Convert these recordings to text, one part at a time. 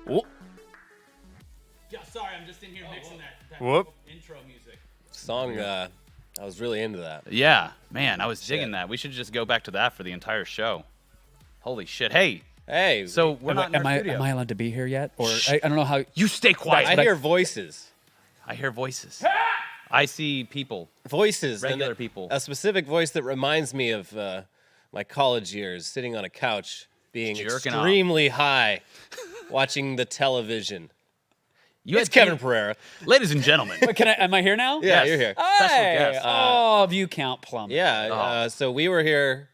Whoop. Yeah, sorry, I'm just in here mixing that Whoop. intro music. Song, I was really into that. Yeah, man, I was digging that. We should just go back to that for the entire show. Holy shit. Hey, so we're not in our studio. Am I allowed to be here yet? Or I don't know how. You stay quiet. I hear voices. I hear voices. I see people. Voices. Regular people. A specific voice that reminds me of my college years, sitting on a couch, being Jerking extremely high, watching the television. It's had Kevin Pereira. Ladies and gentlemen. Wait, am I here now? Yeah, Yes. you're here. Hey! guest. Oh, view count plumb. Yeah, so we were here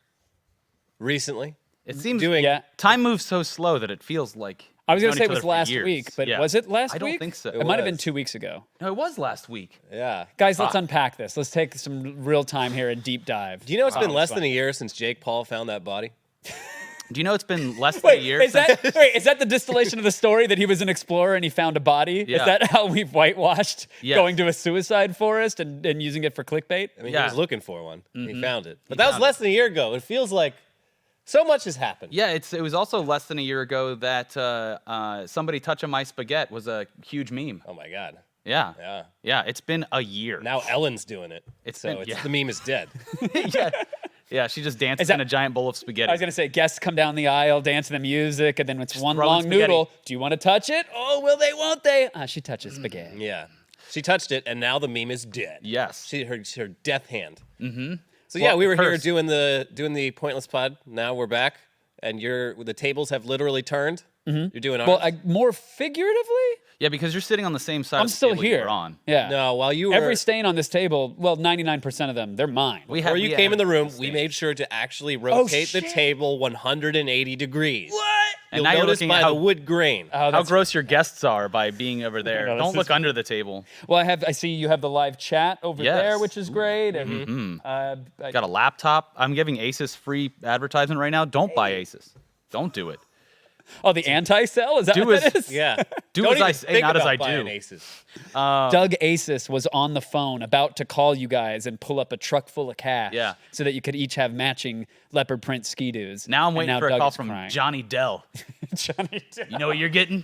recently. It seems Yeah. time moves so slow that it feels like I was we've going to known say each it was other for last years. week, but Yeah. was it last week? I don't think so. It might have been was. 2 weeks ago. No, it was last week. Yeah. Guys, let's unpack this. Let's take some real time here and deep dive. Do you know it's been less fun. than a year since Jake Paul found that body? Do you know it's been less than a Wait, year? is that the distillation of the story that he was an explorer and he found a body? Yeah. Is that how we've whitewashed Yes. going to a suicide forest and using it for clickbait? I mean, Yeah. he was looking for one. He found it. But that was less than a year ago. It feels like so much has happened. Yeah, it was also less than a year ago that somebody touching my spaghetti was a huge meme. Oh, my God. Yeah. Yeah, it's been a year. Now Ellen's doing it. Yeah. The meme is dead. yeah, she just dances Is that- in a giant bowl of spaghetti. I was going to say, guests come down the aisle, dance to the music, and then it's one throwing long spaghetti. noodle. Do you want to touch it? Oh, will they, won't they? She touches spaghetti. Yeah. She touched it, and now the meme is dead. Yes. Her death hand. Mm-hmm. So yeah, we were here curse. doing the Pointless Pod. Now we're back, and the tables have literally turned. You're doing ours. Well, more figuratively? Yeah, because you're sitting on the same side I'm of the still table you here. were on. Yeah. no, while you were Every stain on this table, well, 99% of them, they're mine. before you came in the room, we made sure to actually rotate the shit. table 180 degrees. What? And You'll now you're notice looking by at how the wood grain. Oh, how that's- gross your guests are by being over there. No, Don't this look is- under the table. Well, I see you have the live chat over Yes. there, which is great. And Got a laptop. I'm giving Asus free advertisement right now. Don't buy Asus. Don't do it. oh, the anti-sell? Is that Do what that as- is? Yeah. Do Don't as I even say, think not as about I buying do. Aces. Doug Asis was on the phone about to call you guys and pull up a truck full of cash Yeah. so that you could each have matching leopard print ski-doos. Now I'm And waiting for a Doug call is from crying. Johnny Dell. Johnny Depp. You know what you're getting?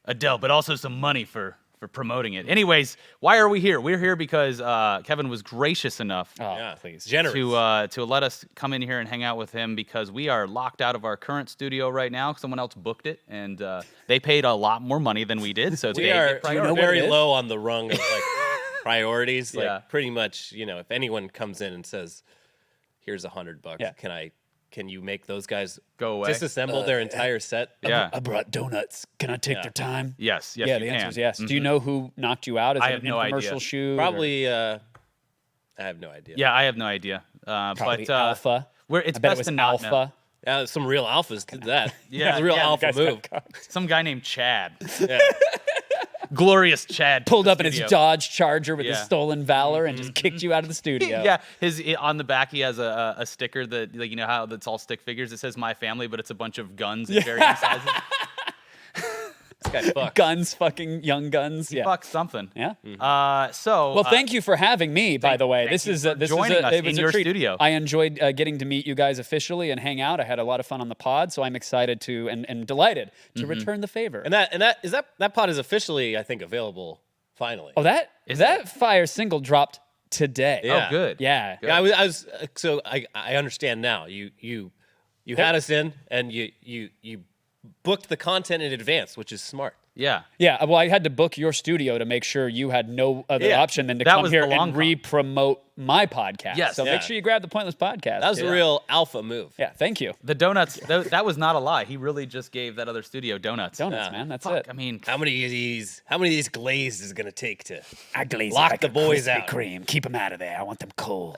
Adele, but also some money for promoting it. Anyways, why are we here? We're here because Kevin was gracious enough Oh, Yeah, please. Generous. to let us come in here and hang out with him because we are locked out of our current studio right now. Someone else booked it, and they paid a lot more money than we did. So we they are get priority. what very it is? low on the rung of like priorities. Like Yeah. pretty much, if anyone comes in and says, "Here's $100, Yeah. can you make those guys Go away. disassemble their entire set?" Yeah. I brought donuts. Can I take their time? Yes. yeah, you the answer can. is yes. Do you know who knocked you out? Is I it have an no idea. infomercial shoot? or Probably. I have no idea. Yeah, I have no idea. probably but Alpha. it's I bet it best was to not know. Alpha. Yeah, some real alphas did that. Yeah, It's a real yeah, alpha Guys move. got caught. Some guy named Chad. Yeah. Glorious Chad. Pulled to up the in his studio. Dodge Charger with his Yeah. stolen valor and just kicked you out of the studio. Yeah, on the back he has a sticker that, like, you know how that's all stick figures. It says "My Family," but it's a bunch of guns in varying sizes. This guy fucked. Guns, fucking young guns. Yeah. Fuck something. Yeah. So Well, thank you for having me. By the way, thank this you is for this joining is us it was in a your treat. studio. I enjoyed getting to meet you guys officially and hang out. I had a lot of fun on the pod, so I'm excited to and delighted to return the favor. And that pod is officially, I think, available finally. Oh, that fire single dropped today. Yeah. Oh, good. Yeah. Yeah, I was so I understand now. You had us in and you booked the content in advance, which is smart. Yeah. Yeah, well, I had to book your studio to make sure you had no other Yeah. option than to That come was here the long and con. re-promote my podcast. Yes. So Yeah. make sure you grab the Pointless Podcast. That was a real alpha move. Yeah, thank you. The donuts. That was not a lie. He really just gave that other studio donuts. Donuts, Yeah. man. That's Fuck. it. I mean, How many of these glazed is it gonna take to I glaze lock the boys out? cream. Keep them out of there. I want them cold,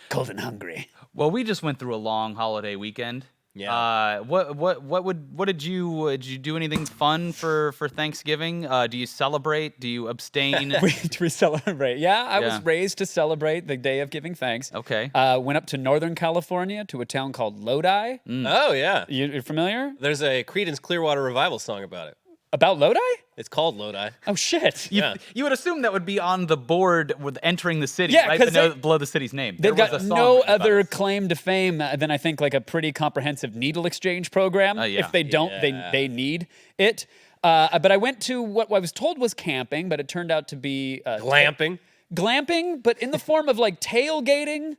cold and hungry. well, we just went through a long holiday weekend. Yeah. What did you do anything fun for Thanksgiving? Do you celebrate? Do you abstain? To celebrate. Yeah, I Yeah. was raised to celebrate the day of giving thanks. Okay. Went up to Northern California to a town called Lodi. Oh yeah. You're familiar? There's a Creedence Clearwater Revival song about it. About Lodi? It's called Lodi. Oh shit. Yeah. You would assume that would be on the board with entering the city, Yeah, right? 'cause Below the city's name. They've There was got a song no written about other it. claim to fame than I think like a pretty comprehensive needle exchange program. Yeah. If they don't, they need it. But I went to what I was told was camping, but it turned out to be Glamping. glamping, but in the form of like tailgating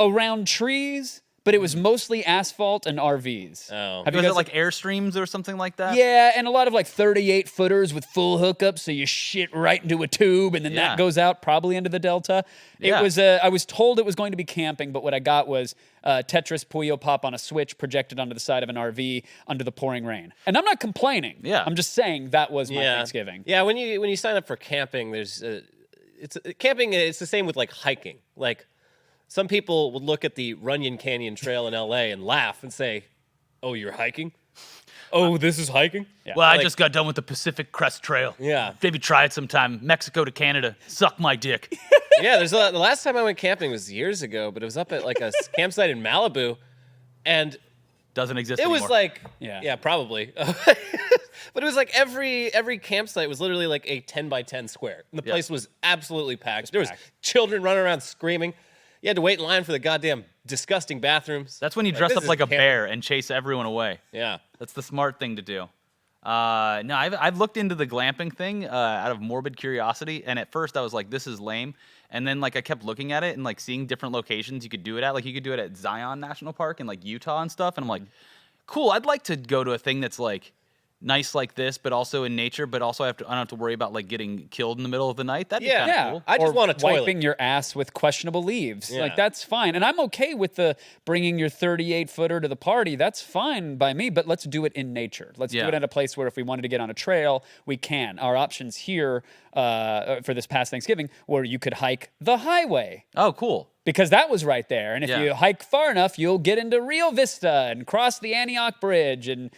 around trees. But it was mostly asphalt and RVs. Oh. Have you Was guys it like Airstreams or something like that? Yeah, and a lot of like 38 footers with full hookups, so you shit right into a tube, and then Yeah. that goes out probably into the delta. Yeah. It was. I was told it was going to be camping, but what I got was Tetris Puyo Pop on a Switch projected onto the side of an RV under the pouring rain. And I'm not complaining. Yeah. I'm just saying that was my Thanksgiving. Yeah, when you sign up for camping, there's camping. It's the same with like hiking. Like some people would look at the Runyon Canyon Trail in LA and laugh and say, "Oh, you're hiking? Oh, this is hiking?" Yeah. Well, I Like- just got done with the Pacific Crest Trail. Yeah. Maybe try it sometime. Mexico to Canada. Suck my dick. Yeah, the last time I went camping was years ago, but it was up at like a campsite in Malibu, and Doesn't exist it anymore. was like, Yeah. probably. But it was like every campsite was literally like a 10 by 10 square. And the place was absolutely packed. There was children running around screaming. You had to wait in line for the goddamn disgusting bathrooms. That's when you Like, dress this up is like a camping. bear and chase everyone away. Yeah. That's the smart thing to do. No, I've looked into the glamping thing out of morbid curiosity, and at first I was like, "This is lame," and then like I kept looking at it and like seeing different locations you could do it at. Like you could do it at Zion National Park in like Utah and stuff, and I'm like, "Cool, I'd like to go to a thing that's like nice like this, but also in nature, but also I don't have to worry about like getting killed in the middle of the night." That'd be Yeah. kinda Yeah, cool. I just or want a toilet. wiping your ass with questionable leaves. Yeah. Like that's fine, and I'm okay with the bringing your 38 footer to the party. That's fine by me. But let's do it in nature. Let's do Yeah. it at a place where if we wanted to get on a trail, we can. Our options here for this past Thanksgiving were you could hike the highway. Oh, cool. Because that was right there. And if Yeah. you hike far enough, you'll get into Rio Vista and cross the Antioch Bridge and,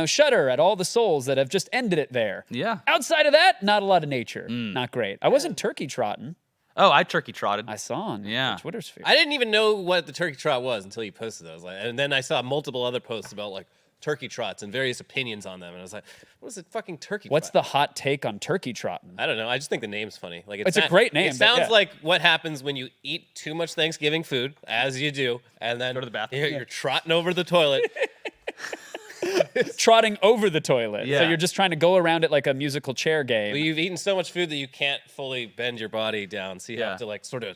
shudder at all the souls that have just ended it there. Yeah. Outside of that, not a lot of nature. Not great. I wasn't turkey trotting. Oh, I turkey trotted. I saw on Yeah. the Twitter sphere. I didn't even know what the turkey trot was until you posted those. And then I saw multiple other posts about like turkey trots and various opinions on them. And I was like, what is a fucking turkey What's trot? the hot take on turkey trotting? I don't know. I just think the name's funny. Like It's a great name, It but sounds yeah. like what happens when you eat too much Thanksgiving food, as you do, and then Go to the bathroom. You're trotting over the toilet. Trotting over the toilet. So Yeah. you're just trying to go around it like a musical chair game. But you've eaten so much food that you can't fully bend your body down, so you Yeah. have to like sort of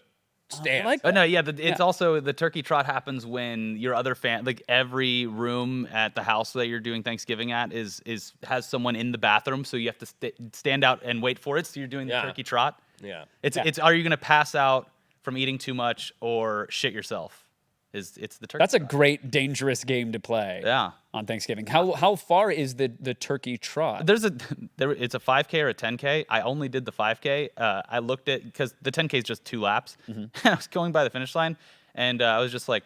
stand. like Oh no, yeah, it's also the turkey trot happens when your other like every room at the house that you're doing Thanksgiving at has someone in the bathroom, so you have to stand out and wait for it. So you're doing the Yeah. turkey trot. Yeah. It's are you gonna pass out from eating too much or shit yourself? It's the turkey. That's a trot. great, dangerous game to play Yeah. on Thanksgiving. How far is the turkey trot? It's a 5K or a 10K. I only did the 5K. I looked at because the 10K is just 2 laps. I was going by the finish line, and I was just like,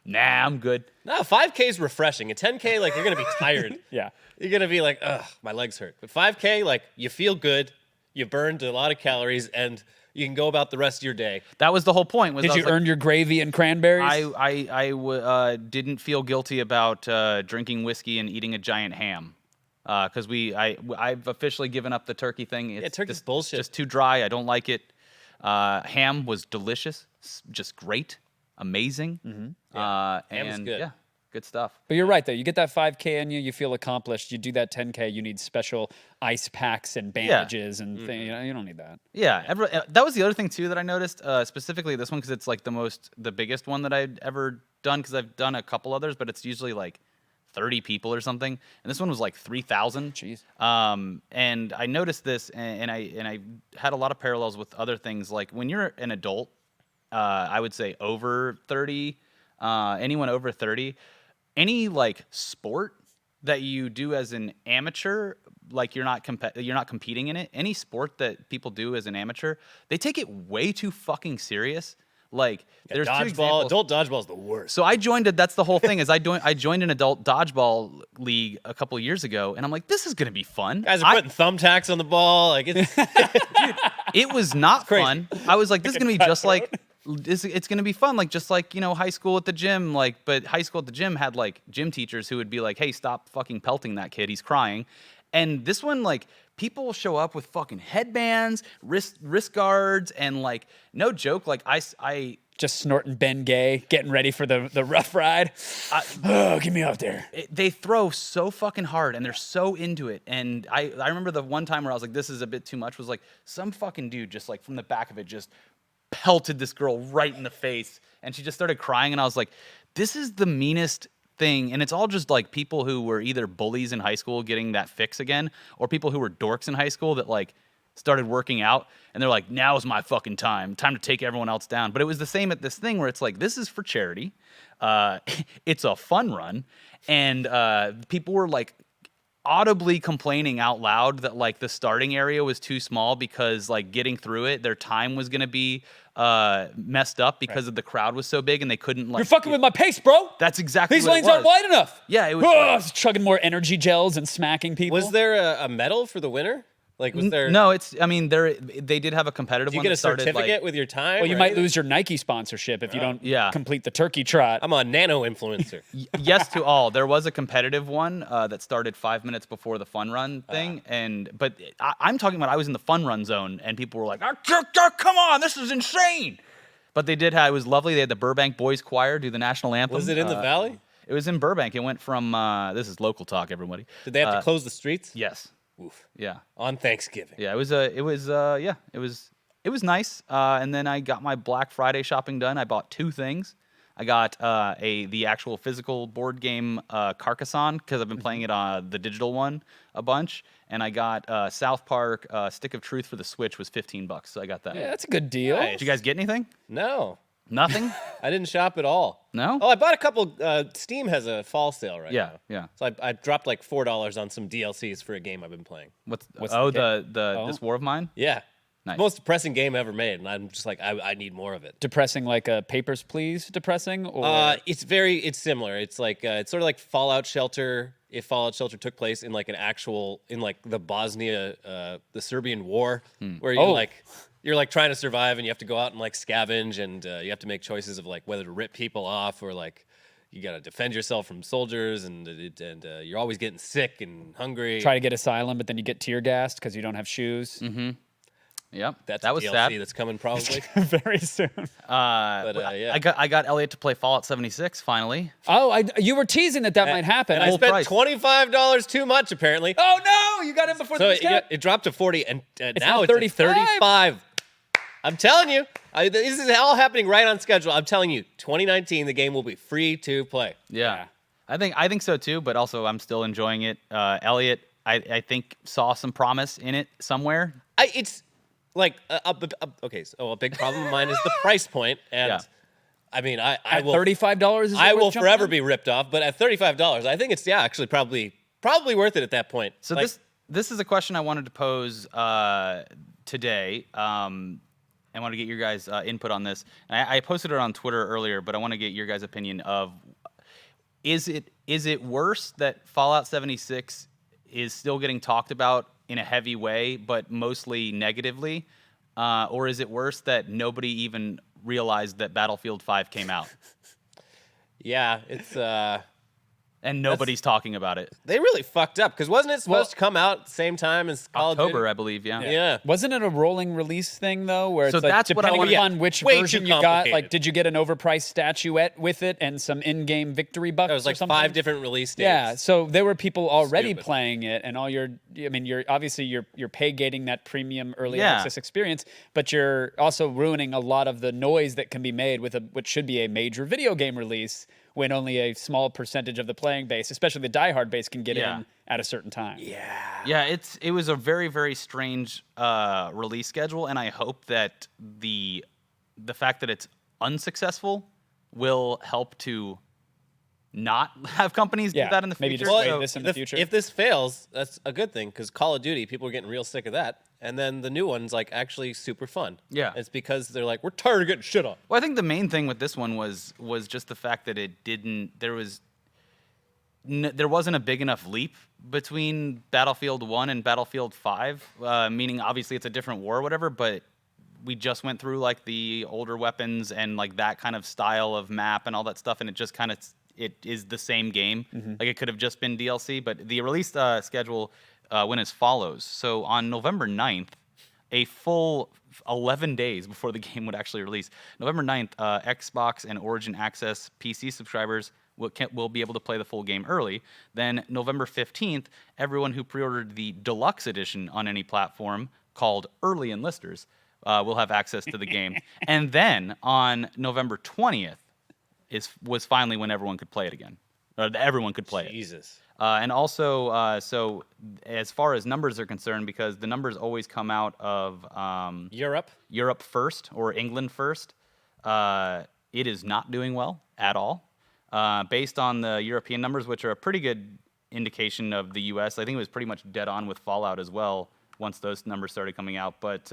"Nah, I'm good." No, 5K is refreshing. A 10K, like you're gonna be tired. Yeah. You're gonna be like, ugh, my legs hurt. But 5K, like you feel good, you burned a lot of calories, and you can go about the rest of your day. That was the whole point. Was Did I you was like, earn your gravy and cranberries? I didn't feel guilty about drinking whiskey and eating a giant ham. Because I've officially given up the turkey thing. It's turkey's just, bullshit. Just too dry. I don't like it. Ham was delicious, just great, amazing. Ham And is good. yeah, good stuff. But you're right, though. You get that 5K in you, you feel accomplished. You do that 10K, you need special ice packs and bandages and things. You don't need that. Yeah, that was the other thing too that I noticed, specifically this one because it's like the biggest one that I'd ever done because I've done a couple others, but it's usually like 30 people or something, and this one was like 3,000. Jeez. And I noticed this, and I had a lot of parallels with other things. Like when you're an adult, I would say over 30, anyone over 30, any like sport that you do as an amateur, like you're not competing in it. Any sport that people do as an amateur, they take it way too fucking serious. Like there's two Dodgeball, examples. adult dodgeball is the worst. So I joined it. That's the whole thing. Is I joined an adult dodgeball league a couple years ago, and I'm like, this is gonna be fun. Guys are putting thumbtacks on the ball. Like it's It was not fun. I was like, this is gonna be just like it's gonna be fun, like just like high school at the gym. Like, but high school at the gym had like gym teachers who would be like, hey, stop fucking pelting that kid. He's crying. And this one, like, people show up with fucking headbands, wrist guards, and like, no joke, like I just snorting Ben Gay, getting ready for the rough ride. Get me out there. They throw so fucking hard and they're so into it. And I remember the one time where I was like, this is a bit too much, was like some fucking dude just like from the back of it just pelted this girl right in the face. And she just started crying. And I was like, this is the meanest thing. And it's all just like people who were either bullies in high school getting that fix again, or people who were dorks in high school that like started working out and they're like, now's my fucking time to take everyone else down. But it was the same at this thing where it's like, this is for charity. It's a fun run. And people were like audibly complaining out loud that like the starting area was too small because like getting through it, their time was going to be messed up because of the crowd was so big and they couldn't like. You're fucking with my pace, bro. That's exactly These what lanes it was. aren't wide enough. Yeah, it was. I was chugging more energy gels and smacking people. Was there a medal for the winner? Like, was there? No, it's. I mean, they did have a competitive Do you one. get that a started, certificate like, with your time? Well, you or might anything? lose your Nike sponsorship if you don't Yeah. complete the turkey trot. I'm a nano influencer. Yes to all. There was a competitive one that started 5 minutes before the fun run thing, but I'm talking about I was in the fun run zone and people were like, "Come on, this is insane!" But they did have. It was lovely. They had the Burbank Boys Choir do the national anthem. Was it in the Valley? It was in Burbank. It went from. This is local talk, everybody. Did they have to close the streets? Yes. Oof. Yeah. On Thanksgiving. Yeah. It was nice. And then I got my Black Friday shopping done. I bought 2 things. I got the actual physical board game Carcassonne because I've been playing it on the digital one a bunch, and I got South Park Stick of Truth for the Switch was $15, so I got that. Yeah, that's a good deal. Nice. Did you guys get anything? No. Nothing? I didn't shop at all. No? Oh, I bought a couple. Steam has a fall sale right Yeah, now. yeah. So I dropped like $4 on some DLCs for a game I've been playing. What's the This War of Mine? Yeah. Nice. Most depressing game ever made, and I'm just like, I need more of it. Depressing like a Papers, Please depressing? Or It's similar. It's like it's sort of like Fallout Shelter. If Fallout Shelter took place in like the Bosnia, the Serbian War, where you're like trying to survive and you have to go out and like scavenge and you have to make choices of like whether to rip people off or like you got to defend yourself from soldiers and you're always getting sick and hungry. try to get asylum, but then you get tear gassed because you don't have shoes. Mm-hmm. Yep. That was DLC sad. that's coming probably. Very soon. Yeah. I got Elliot to play Fallout 76 finally. Oh, you were teasing that might happen. And I Full spent price. $25 too much apparently. Oh no, you got him before So the discount. it dropped to 40 and now now it's 35. at 35. I'm telling you, this is all happening right on schedule. I'm telling you, 2019, the game will be free to play. Yeah. I think so too, but also I'm still enjoying it. Elliot, I think saw some promise in it somewhere. It's like okay. So a big problem of mine is the price point, and Yeah. I mean, I At will $35, I will forever be ripped off. But at $35, I think it's actually probably worth it at that point. So Like, this is a question I wanted to pose today. I want to get your guys' input on this. And I posted it on Twitter earlier, but I want to get your guys' opinion of is it worse that Fallout 76 is still getting talked about in a heavy way, but mostly negatively? Or is it worse that nobody even realized that Battlefield 5 came out yeah, it's and nobody's talking about it? they really fucked up because wasn't it supposed to come out at the same time as Call of Duty? October, I believe, yeah. Yeah. Wasn't it a rolling release thing though, where So it's like that's what I depending wanted- on which Way too version you got? complicated. Like, did you get an overpriced statuette with it and some in-game victory bucks? There was or like something? 5 different release dates. Yeah, so there were people already Stupid. playing it, and you're obviously you're pay gating that premium early Yeah. access experience, but you're also ruining a lot of the noise that can be made with what should be a major video game release when only a small percentage of the playing base, especially the diehard base, can get Yeah. in at a certain time. Yeah, it was a very, very strange release schedule, and I hope that the fact that it's unsuccessful will help to not have companies Yeah, do that in the maybe future. just wait So- this in the future. If this fails, that's a good thing because Call of Duty, people are getting real sick of that. And then the new one's like actually super fun. Yeah. It's because they're like, we're tired of getting shit on. Well, I think the main thing with this one was just the fact that it didn't. There wasn't a big enough leap between Battlefield 1 and Battlefield 5. Meaning, obviously, it's a different war or whatever, but we just went through like the older weapons and like that kind of style of map and all that stuff, and it just kind of it is the same game. Like it could have just been DLC, but the release schedule went as follows. So on November 9th, a full 11 days before the game would actually release, November 9th, Xbox and Origin Access PC subscribers will be able to play the full game early. Then November 15th, everyone who pre-ordered the deluxe edition on any platform called Early Enlisters will have access to the game. And then on November 20th was finally when everyone could play it again. Or everyone could play it. Jesus. And also, so as far as numbers are concerned, because the numbers always come out of Europe first or England first, it is not doing well at all. Based on the European numbers, which are a pretty good indication of the U.S., I think it was pretty much dead on with Fallout as well once those numbers started coming out. But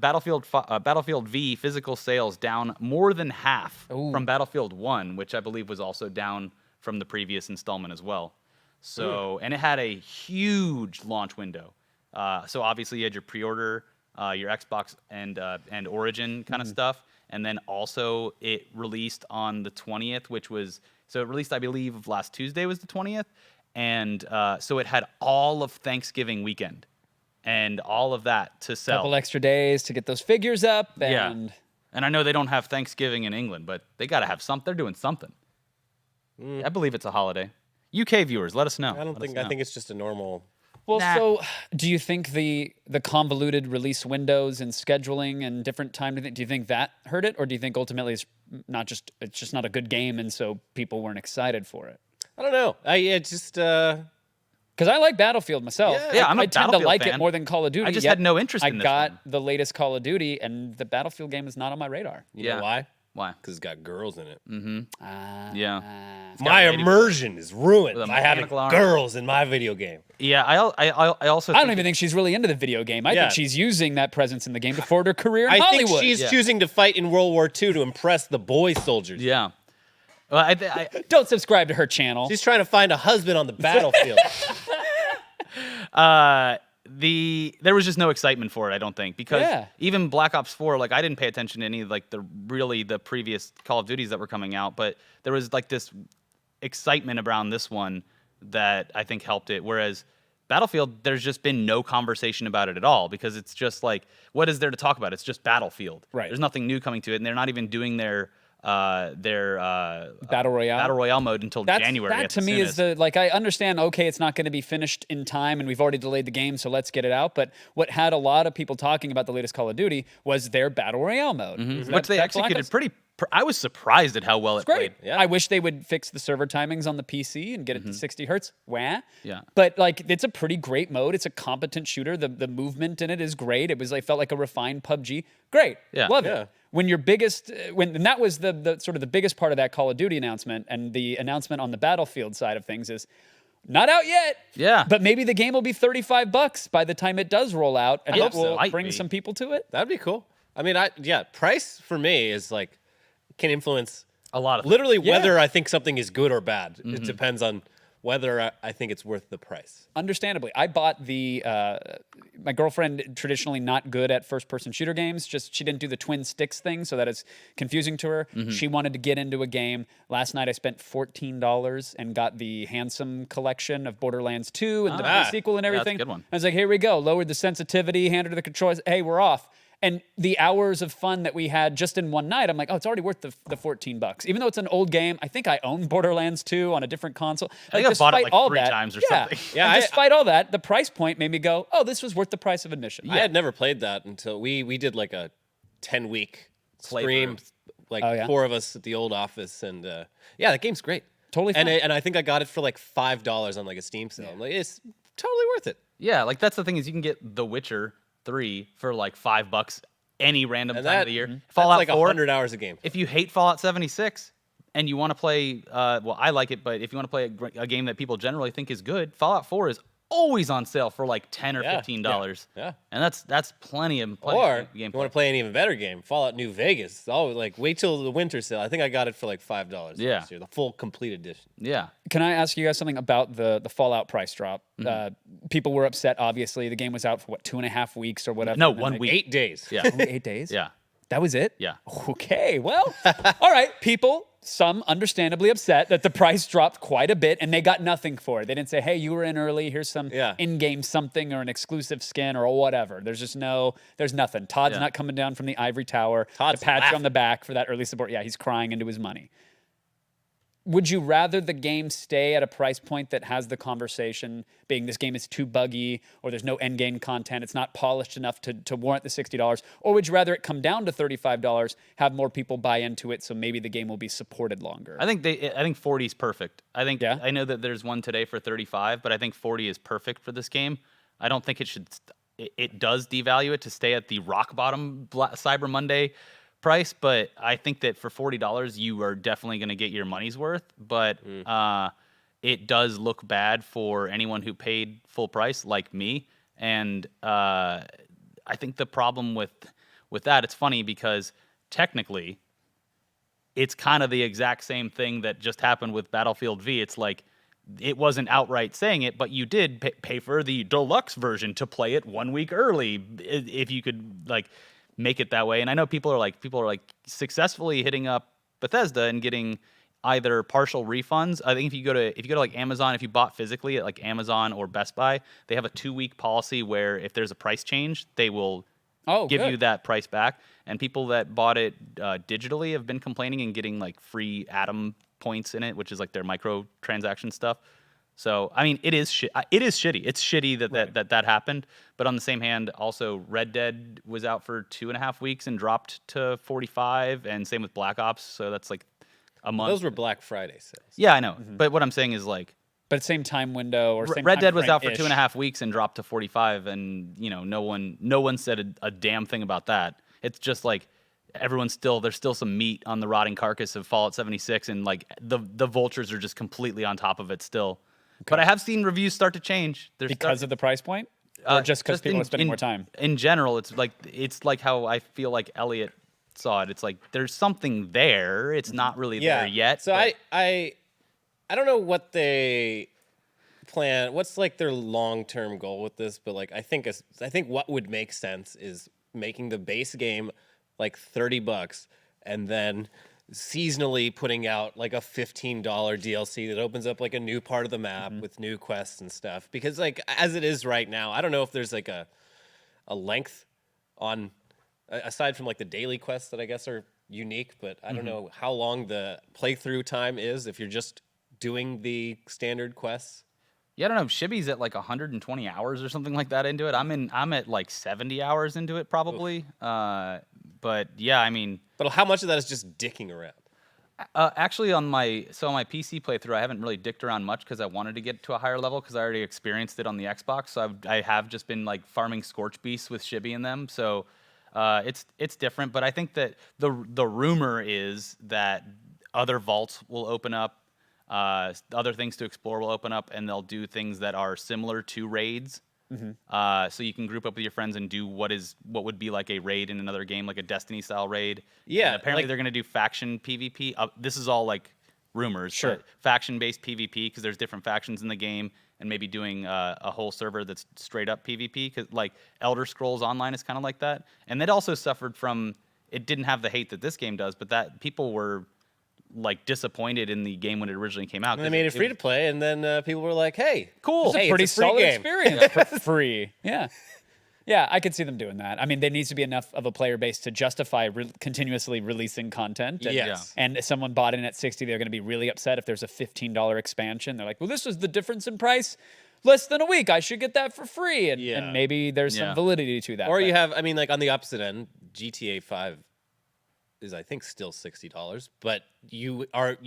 Battlefield V physical sales down more than half from Battlefield 1, which I believe was also down from the previous installment as well. So, and it had a huge launch window. So obviously you had your pre-order, your Xbox and Origin kind of stuff, and then also it released on the 20th, so it released, I believe, last Tuesday was the 20th, and so it had all of Thanksgiving weekend and all of that to sell. Couple extra days to get those figures up, and and I know they don't have Thanksgiving in England, but they got to have something. They're doing something. I believe it's a holiday. UK viewers, let us know. I think it's just a normal. Well, so do you think the convoluted release windows and scheduling and different time, do you think that hurt it, or do you think ultimately it's just not a good game and so people weren't excited for it? I don't know. Because I like Battlefield myself. Yeah, I'm a I tend to Battlefield like fan. it more than Call of Duty. I just had no interest in this I got one. the latest Call of Duty, and the Battlefield game is not on my radar. You know why? Why? Because it's got girls in it. Yeah. My immersion is ruined With a by having mechanical arm. girls in my video game. Yeah, I also I don't even think she's really into the video game. I think she's using that presence in the game to forward her career in I Hollywood. think she's choosing to fight in World War II to impress the boy soldiers. Yeah. Well, I Don't subscribe to her channel. She's trying to find a husband on the battlefield. there was just no excitement for it, I don't think, because Yeah. even Black Ops 4, like I didn't pay attention to any of like the previous Call of Duties that were coming out, but there was like this excitement around this one that I think helped it. Whereas Battlefield, there's just been no conversation about it at all, because it's just like, what is there to talk about? It's just Battlefield. Right. There's nothing new coming to it, and they're not even doing their Battle Royale mode until January. That at to the me is soonest. I understand, okay, it's not going to be finished in time and we've already delayed the game, so let's get it out. But what had a lot of people talking about the latest Call of Duty was their Battle Royale mode. which they executed I was surprised at how well it Great. played. Yeah. I wish they would fix the server timings on the PC and get it to 60 hertz. Wah. Yeah. But like, it's a pretty great mode. It's a competent shooter. The movement in it is great. It was felt like a refined PUBG. Great. Yeah. Love Yeah. it. When your biggest, and that was the sort of the biggest part of that Call of Duty announcement, and the announcement on the Battlefield side of things is not out yet. Yeah. But maybe the game will be $35 by the time it does roll out, and hope that will so. Might bring be. some people to it. That'd be cool. I mean, price for me is like, can influence A lot of literally Yeah. whether I think something is good or bad. It depends on whether I think it's worth the price. Understandably, I bought my girlfriend, traditionally not good at first-person shooter games. Just she didn't do the twin sticks thing, so that is confusing to her. She wanted to get into a game. Last night, I spent $14 and got the Handsome collection of Borderlands 2 and the sequel and that's a everything. good one. I was like, here we go. Lowered the sensitivity, handed her the controls. Hey, we're off. And the hours of fun that we had just in one night, I'm like, oh, it's already worth the $14. Even though it's an old game, I think I own Borderlands 2 on a different console. I think I bought it like 3 times or something. Yeah, and despite all that, the price point made me go, oh, this was worth the price of admission. I had never played that until we did like a 10-week stream, like 4 of us at the old office, and that game's great. Totally fun. And I think I got it for like $5 on like a Steam sale. I'm like, it's totally worth it. Yeah, like that's the thing is you can get The Witcher 3 for like $5 any random And time that, of the year. That's Fallout like 4, 100 hours a game. if you hate Fallout 76 and you want to play, well, I like it, but if you want to play a game that people generally think is good, Fallout 4 is always on sale for like $10 or $15. Yeah. And that's plenty of Or game. you want to play an even better game, Fallout New Vegas. It's always like wait till the winter sale. I think I got it for like $5 Yeah. this year, the full complete edition. Yeah. Can I ask you guys something about the Fallout price drop? People were upset, obviously. The game was out for, 2.5 weeks or whatever? No, And then 1 week. 8 days. Yeah. Only 8 days? Yeah. That was it? Yeah. Okay, well, all right, people. some understandably upset that the price dropped quite a bit and they got nothing for it. They didn't say, hey, you were in early, here's some in-game something or an exclusive skin or whatever. There's just there's nothing. Todd's not coming down from the ivory tower to pat you on the back for that early support. Yeah, he's crying into his money. Would you rather the game stay at a price point that has the conversation being this game is too buggy or there's no end game content, it's not polished enough to warrant the $60, or would you rather it come down to $35, have more people buy into it so maybe the game will be supported longer? I think 40 is perfect. I know that there's one today for 35, but I think 40 is perfect for this game. I don't think it should. It does devalue it to stay at the rock bottom Cyber Monday price, but I think that for $40 you are definitely going to get your money's worth. But it does look bad for anyone who paid full price, like me. And I think the problem with that, it's funny because technically it's kind of the exact same thing that just happened with Battlefield V. It's like it wasn't outright saying it, but you did pay for the deluxe version to play it 1 week early if you could like make it that way. And I know people are like successfully hitting up Bethesda and getting either partial refunds. I think if you go to like Amazon, if you bought physically at like Amazon or Best Buy, they have a 2-week policy where if there's a price change, they will give you that price back. And people that bought it digitally have been complaining and getting like free Atom points in it, which is like their microtransaction stuff. So, I mean, it is shitty. It's shitty that happened. But on the same hand, also Red Dead was out for 2.5 weeks and dropped to 45, and same with Black Ops. So that's like a month. Those were Black Friday sales. Yeah, I know. But what I'm saying is like, but same time window or same Red Dead was time out for frame-ish. 2.5 weeks and dropped to 45, and no one said a damn thing about that. It's just like there's still some meat on the rotting carcass of Fallout 76, and like the vultures are just completely on top of it still. But I have seen reviews start to change. Because of the price point? Or just because people are spending more time? In general, it's like how I feel like Elliot saw it. It's like there's something there. It's not really there yet. So I don't know what they plan. What's like their long-term goal with this? But like I think what would make sense is making the base game like $30 and then seasonally putting out like a $15 DLC that opens up like a new part of the map with new quests and stuff. Because like as it is right now, I don't know if there's like a length on aside from like the daily quests that I guess are unique, but I don't know how long the playthrough time is if you're just doing the standard quests. Yeah, I don't know. Shibby's at like 120 hours or something like that into it. I'm at like 70 hours into it probably. But yeah, I mean. But how much of that is just dicking around? Actually, on my PC playthrough, I haven't really dicked around much because I wanted to get to a higher level because I already experienced it on the Xbox. So I have just been like farming Scorch Beasts with Shibby in them. So it's different. But I think that the rumor is that other vaults will open up. Other things to explore will open up, and they'll do things that are similar to raids. So you can group up with your friends and do what would be like a raid in another game, like a Destiny-style raid. Yeah. And apparently they're going to do faction PvP. This is all like rumors. Sure. But faction-based PvP, because there's different factions in the game, and maybe doing a whole server that's straight-up PvP, because like Elder Scrolls Online is kind of like that. And it also suffered from, it didn't have the hate that this game does, but that people were like disappointed in the game when it originally came out. And they made it free to play, and then people were like, "Hey, cool, It's a hey, pretty it's a free solid game." experience for free." Yeah, I could see them doing that. I mean, there needs to be enough of a player base to justify continuously releasing content. And, Yes. and if someone bought in at 60, they're going to be really upset if there's a $15 expansion. They're like, well, this was the difference in price. Less than a week. I should get that for free. And maybe there's some validity to that. Or you have, I mean, like on the opposite end, GTA 5 is, I think, still $60, but you are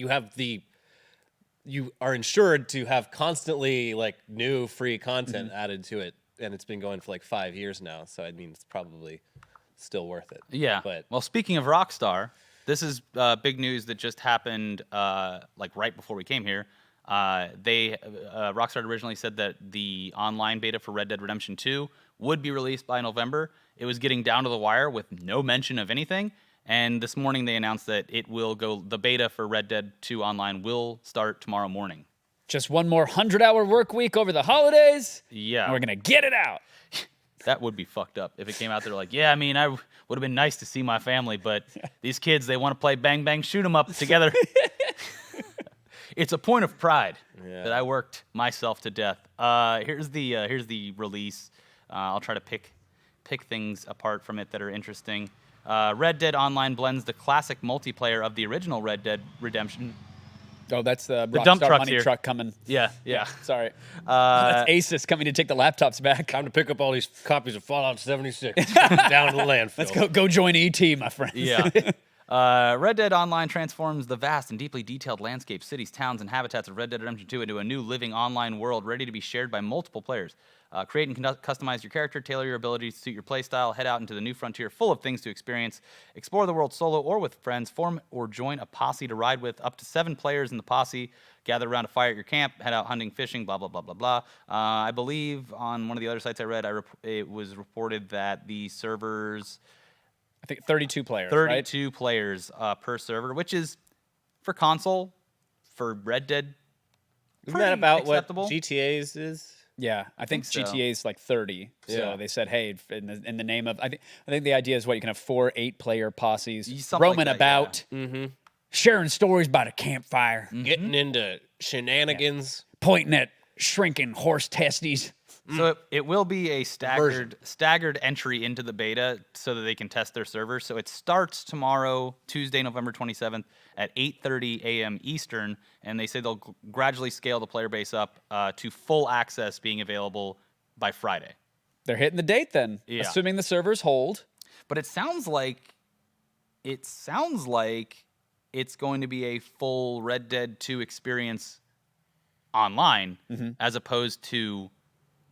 insured to have constantly like new free content added to it, and it's been going for like 5 years now. So I mean, it's probably still worth it. Yeah. But well, speaking of Rockstar, this is big news that just happened like right before we came here. Rockstar originally said that the online beta for Red Dead Redemption 2 would be released by November. It was getting down to the wire with no mention of anything. And this morning they announced that the beta for Red Dead 2 Online will start tomorrow morning. Just one more 100-hour work week over the holidays. Yeah. And we're going to get it out. That would be fucked up if it came out there like, yeah, I mean, I would have been nice to see my family, but these kids, they want to play bang bang shoot 'em up together. It's a point of pride that I worked myself to death. Here's the release. I'll try to pick things apart from it that are interesting. Red Dead Online blends the classic multiplayer of the original Red Dead Redemption. Oh, that's the dump Rockstar truck's money here. truck coming. Yeah. Sorry. That's Asus coming to take the laptops back. Time to pick up all these copies of Fallout 76 down to the landfill. Let's go join ET, my friend. Yeah. Red Dead Online transforms the vast and deeply detailed landscapes, cities, towns, and habitats of Red Dead Redemption 2 into a new living online world ready to be shared by multiple players. Create and customize your character, tailor your abilities to suit your playstyle, head out into the new frontier full of things to experience, explore the world solo or with friends, form or join a posse to ride with, up to 7 players in the posse, gather around a fire at your camp, head out hunting, fishing, blah, blah, blah, blah, blah. I believe on one of the other sites I read, it was reported that the servers... I think 32 players, 32 players per server, which is, for console, for Red Dead, Isn't that about acceptable. what GTA's is? Yeah, I think so. GTA's like 30. So Yeah. they said, hey, in the name of, I think the idea is what you can have 4 8-player posses Something roaming like that, about, sharing stories by the campfire, Getting into shenanigans. pointing at shrinking horse testes. So it will be a staggered entry into the beta so that they can test their servers. So it starts tomorrow, Tuesday, November 27th at 8:30 a.m. Eastern, and they say they'll gradually scale the player base up to full access being available by Friday. They're hitting the date then, Yeah. assuming the servers hold. But it sounds like it's going to be a full Red Dead 2 experience online as opposed to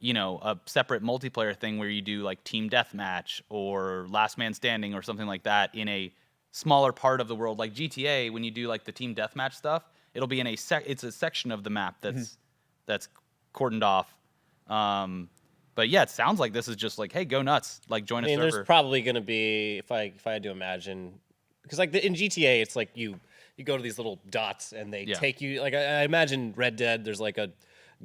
a separate multiplayer thing where you do like team deathmatch or last man standing or something like that in a smaller part of the world. Like GTA, when you do like the team deathmatch stuff, it'll be in it's a section of the map that's cordoned off. But yeah, it sounds like this is just like, hey, go nuts, like join a server. There's probably going to be, if I had to imagine, because like in GTA, it's like you go to these little dots and they take you. Like I imagine Red Dead, there's like a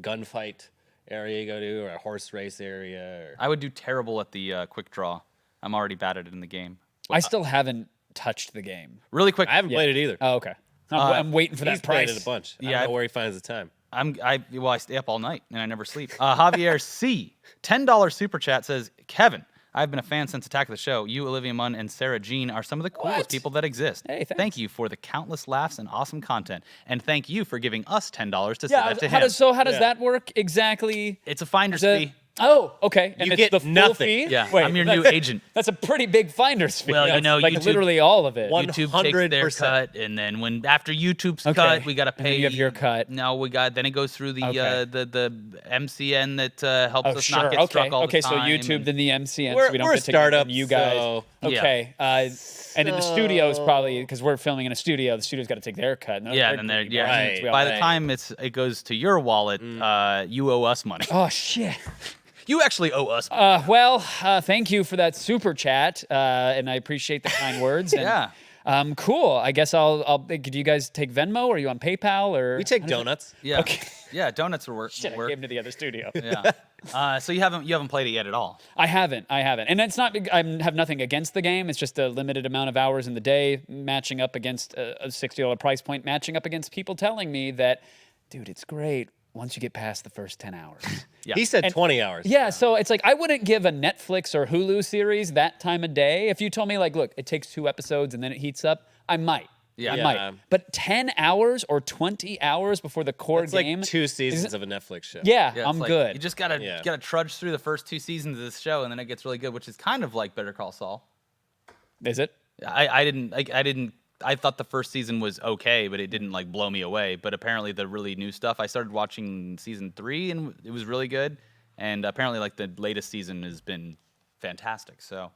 gunfight area you go to, or a horse race area. I would do terrible at the quick draw. I'm already bad at it in the game. I still haven't touched the game. Really quick, I haven't played it either. Oh, okay. I'm waiting for He's that played price. it a bunch. I Yeah, don't know where he finds the time. I stay up all night and I never sleep. Javier C, $10 super chat says, Kevin, I've been a fan since Attack of the Show. You, Olivia Munn, and Sarah Jean are some of the coolest What? people that exist. Hey, thanks. Thank you for the countless laughs and awesome content. And thank you for giving us $10 to say Yeah, that to how him. does that work exactly? It's a finder's The- fee. Oh, okay. And You it's get the full nothing. fee? Yeah, Wait, I'm your new agent. That's a pretty big finder's fee. Well, you That's know, like YouTube- literally all of it. YouTube takes their 100%. cut, and then after YouTube's Okay. cut, we gotta And then pay. you have your cut. No, then it goes through the Okay. the MCN that helps Oh, us sure. not get struck all Okay, the so time. YouTube, and- then the MCN. We're- so we don't we're get to get startup, from you guys. so- Okay. And in the studios, probably, because we're filming in a studio, the studio's got to take their cut. No, Yeah, they're and then greedy yeah. bastards. We all By pay. the time it goes to your wallet, you owe us money. Oh, shit. You actually owe us. Thank you for that super chat, and I appreciate the kind words. And, Yeah. cool. I guess do you guys take Venmo, or are you on PayPal, or? We take donuts. Yeah. Okay. Yeah, donuts will work. Shit, I work. came to the other studio. Yeah. So you haven't played it yet at all. I haven't, and it's not. I have nothing against the game. It's just a limited amount of hours in the day, matching up against a $60 price point, matching up against people telling me that, dude, it's great once you get past the first 10 hours. Yeah. He said 20 hours. Yeah, so it's like I wouldn't give a Netflix or Hulu series that time of day. If you told me like, look, it takes 2 episodes and then it heats up, I might. Yeah. I Yeah. might. But 10 hours or 20 hours before the core It's game. like 2 seasons of a Netflix show. Yeah, Yeah, I'm it's like, good. You just gotta trudge through the first 2 seasons of this show, and then it gets really good, which is kind of like Better Call Saul. Is it? I thought the first season was okay, but it didn't like blow me away. But apparently the really new stuff, I started watching season 3 and it was really good. And apparently like the latest season has been fantastic. So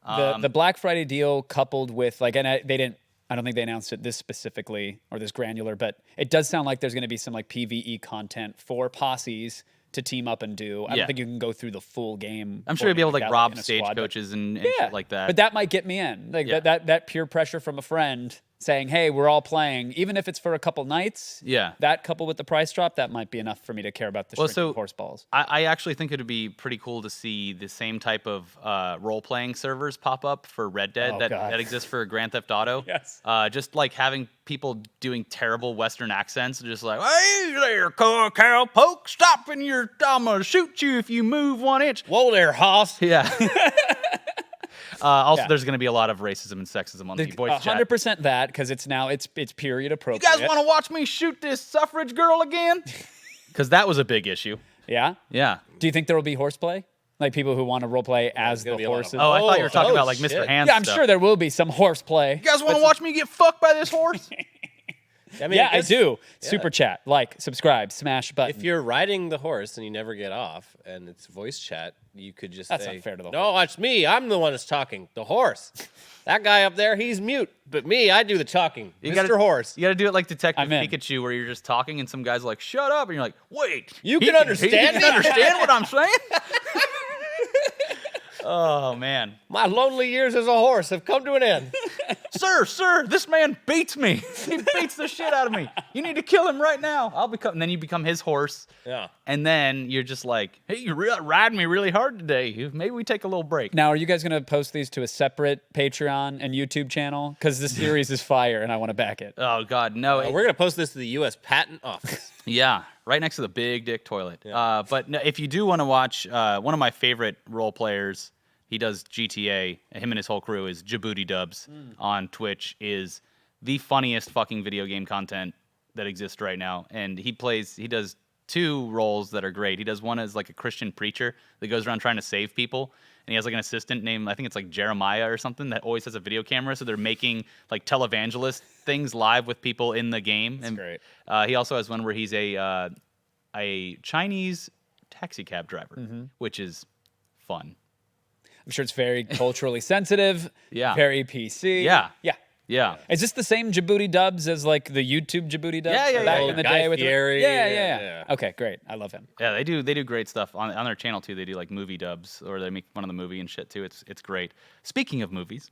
The Black Friday deal coupled with like, and I don't think they announced it this specifically or this granular, but it does sound like there's going to be some like PvE content for posses to team up and do. I Yeah. don't think you can go through the full game. I'm sure you'll be able to like organically rob in a squad, but- stagecoaches and Yeah, shit like that. But that might get me in. Like Yeah. that peer pressure from a friend saying, hey, we're all playing, even if it's for a couple nights. Yeah. That coupled with the price drop, that might be enough for me to care about the shrinking horse balls. I actually think it would be pretty cool to see the same type of role-playing servers pop up for Red Dead that exists for Grand Theft Auto. Yes. Just like having people doing terrible Western accents, just like, hey there, cowpoke, stop in your, I'm gonna shoot you if you move 1 inch. Whoa there, hoss. Yeah. Also, there's going to be a lot of racism and sexism on the voice chat. 100% that, because it's period You appropriate. guys want to watch me shoot this suffrage girl again? Because that was a big issue. Yeah? Yeah. Do you think there will be horseplay? Like people who want to roleplay as the gonna be a lot of- horses? Oh, I thought you were talking about like shit. Mr. Hands yeah, I'm stuff. sure there will be some horseplay. You guys want to watch me get fucked by this horse? I mean, Yeah, I guess do. Super chat, like, subscribe, smash button. If you're riding the horse and you never get off, and it's voice chat, you could just That's say, not fair to the "No, it's me. I'm the one that's talking. The horse. That guy up there, he's mute, but me, I do the talking. Mr. Horse. You got to do it like Detective I'm in. Pikachu, where you're just talking and some guy's like, "Shut up," and you're like, "Wait, You can understand You me?" can understand what I'm saying?" Oh man, My lonely years as a horse have come to an end. sir, this man beats me. He beats the shit out of me. You need to kill him right now. And then you become his horse. Yeah. And then you're just like, hey, you're riding me really hard today. Maybe we take a little break. Now, are you guys going to post these to a separate Patreon and YouTube channel? Because this series is fire and I want to back it. Oh God, no. We're gonna post this to the U.S. Patent Office. Yeah, right next to the big dick toilet. But no, if you do want to watch, one of my favorite role players, he does GTA. Him and his whole crew is Djibouti Dubs on Twitch. Is the funniest fucking video game content that exists right now. And he does two roles that are great. He does one as like a Christian preacher that goes around trying to save people. And he has like an assistant named, I think it's like Jeremiah or something, that always has a video camera. So they're making like televangelist things live with people in the game. That's great. He also has one where he's a Chinese taxi cab driver, which is fun. I'm sure it's very culturally sensitive. Yeah. Very PC. Yeah. Yeah. Yeah. Is this the same Djibouti Dubs as like the YouTube Djibouti Dubs? Yeah, Back yeah. in the Guy day with Fieri, yeah. Okay, great. I love him. Yeah, they do great stuff on their channel too. They do like movie dubs, or they make fun of the movie and shit too. It's great. Speaking of movies,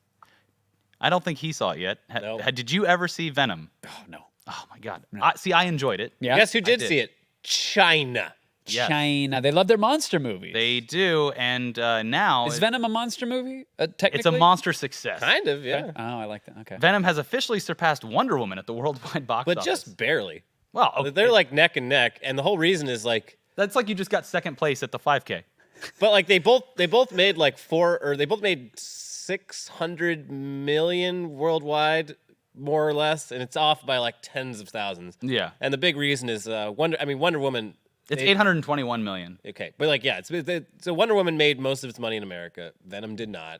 I don't think he saw it yet. No. Did you ever see Venom? Oh no. Oh my God. I enjoyed it. Yeah. Guess who did did. see it? China. Yes. China. They love their monster movies. They do, and now Is Venom a monster movie? Technically? it's a monster success. Kind of, yeah. Oh, I like that. Okay. Venom has officially surpassed Wonder Woman at the worldwide box But office. just barely. well, okay. They're like neck and neck, and the whole reason is like, That's like you just got second place at the 5K. but like they both made like 600 million worldwide, more or less, and it's off by like tens of thousands. Yeah. And the big reason is Wonder Woman. It's 821 million. Okay, but like yeah, so Wonder Woman made most of its money in America. Venom did not,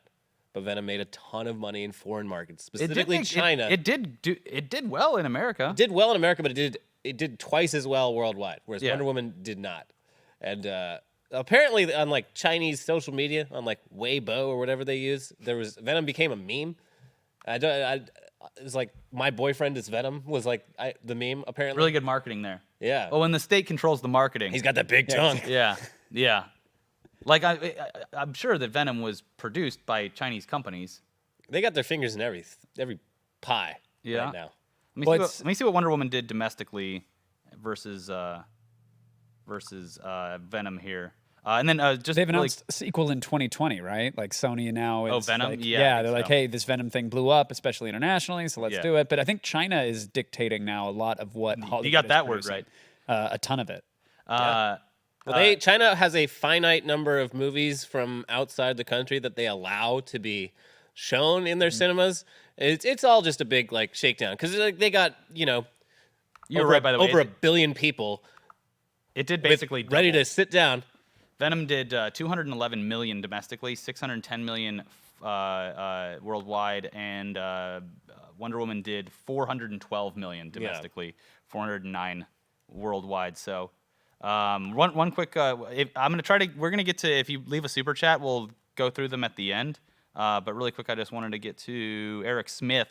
but Venom made a ton of money in foreign markets, specifically China. It did well in America. Did well in America, but it did twice as well worldwide, whereas Yeah. Wonder Woman did not. And apparently, on like Chinese social media, on like Weibo or whatever they use, Venom became a meme. It's like my boyfriend is Venom was like the meme apparently. Really good marketing there. Yeah. Oh, when the state controls the marketing. He's got that big tongue. Yeah. Like I'm sure that Venom was produced by Chinese companies. They got their fingers in every pie Yeah. right now. Let me see what Wonder Woman did domestically versus Venom here. And then just They've really, announced a sequel in 2020, right? Like Sony now is Venom? like, Yeah, I think they're like, so. hey, this Venom thing blew up, especially internationally, so let's Yeah. do it. But I think China is dictating now a lot of what Hollywood you got is that word producing. right. A ton of it. Well, China has a finite number of movies from outside the country that they allow to be shown in their cinemas. It's all just a big like shakedown because they got You're over, right, by the way. over a billion people It did basically ready double. to sit down. Venom did 211 million domestically, 610 million worldwide, and Wonder Woman did 412 million domestically, 409 worldwide. So one quick, we're gonna get to, if you leave a super chat, we'll go through them at the end. But really quick, I just wanted to get to Eric Smith,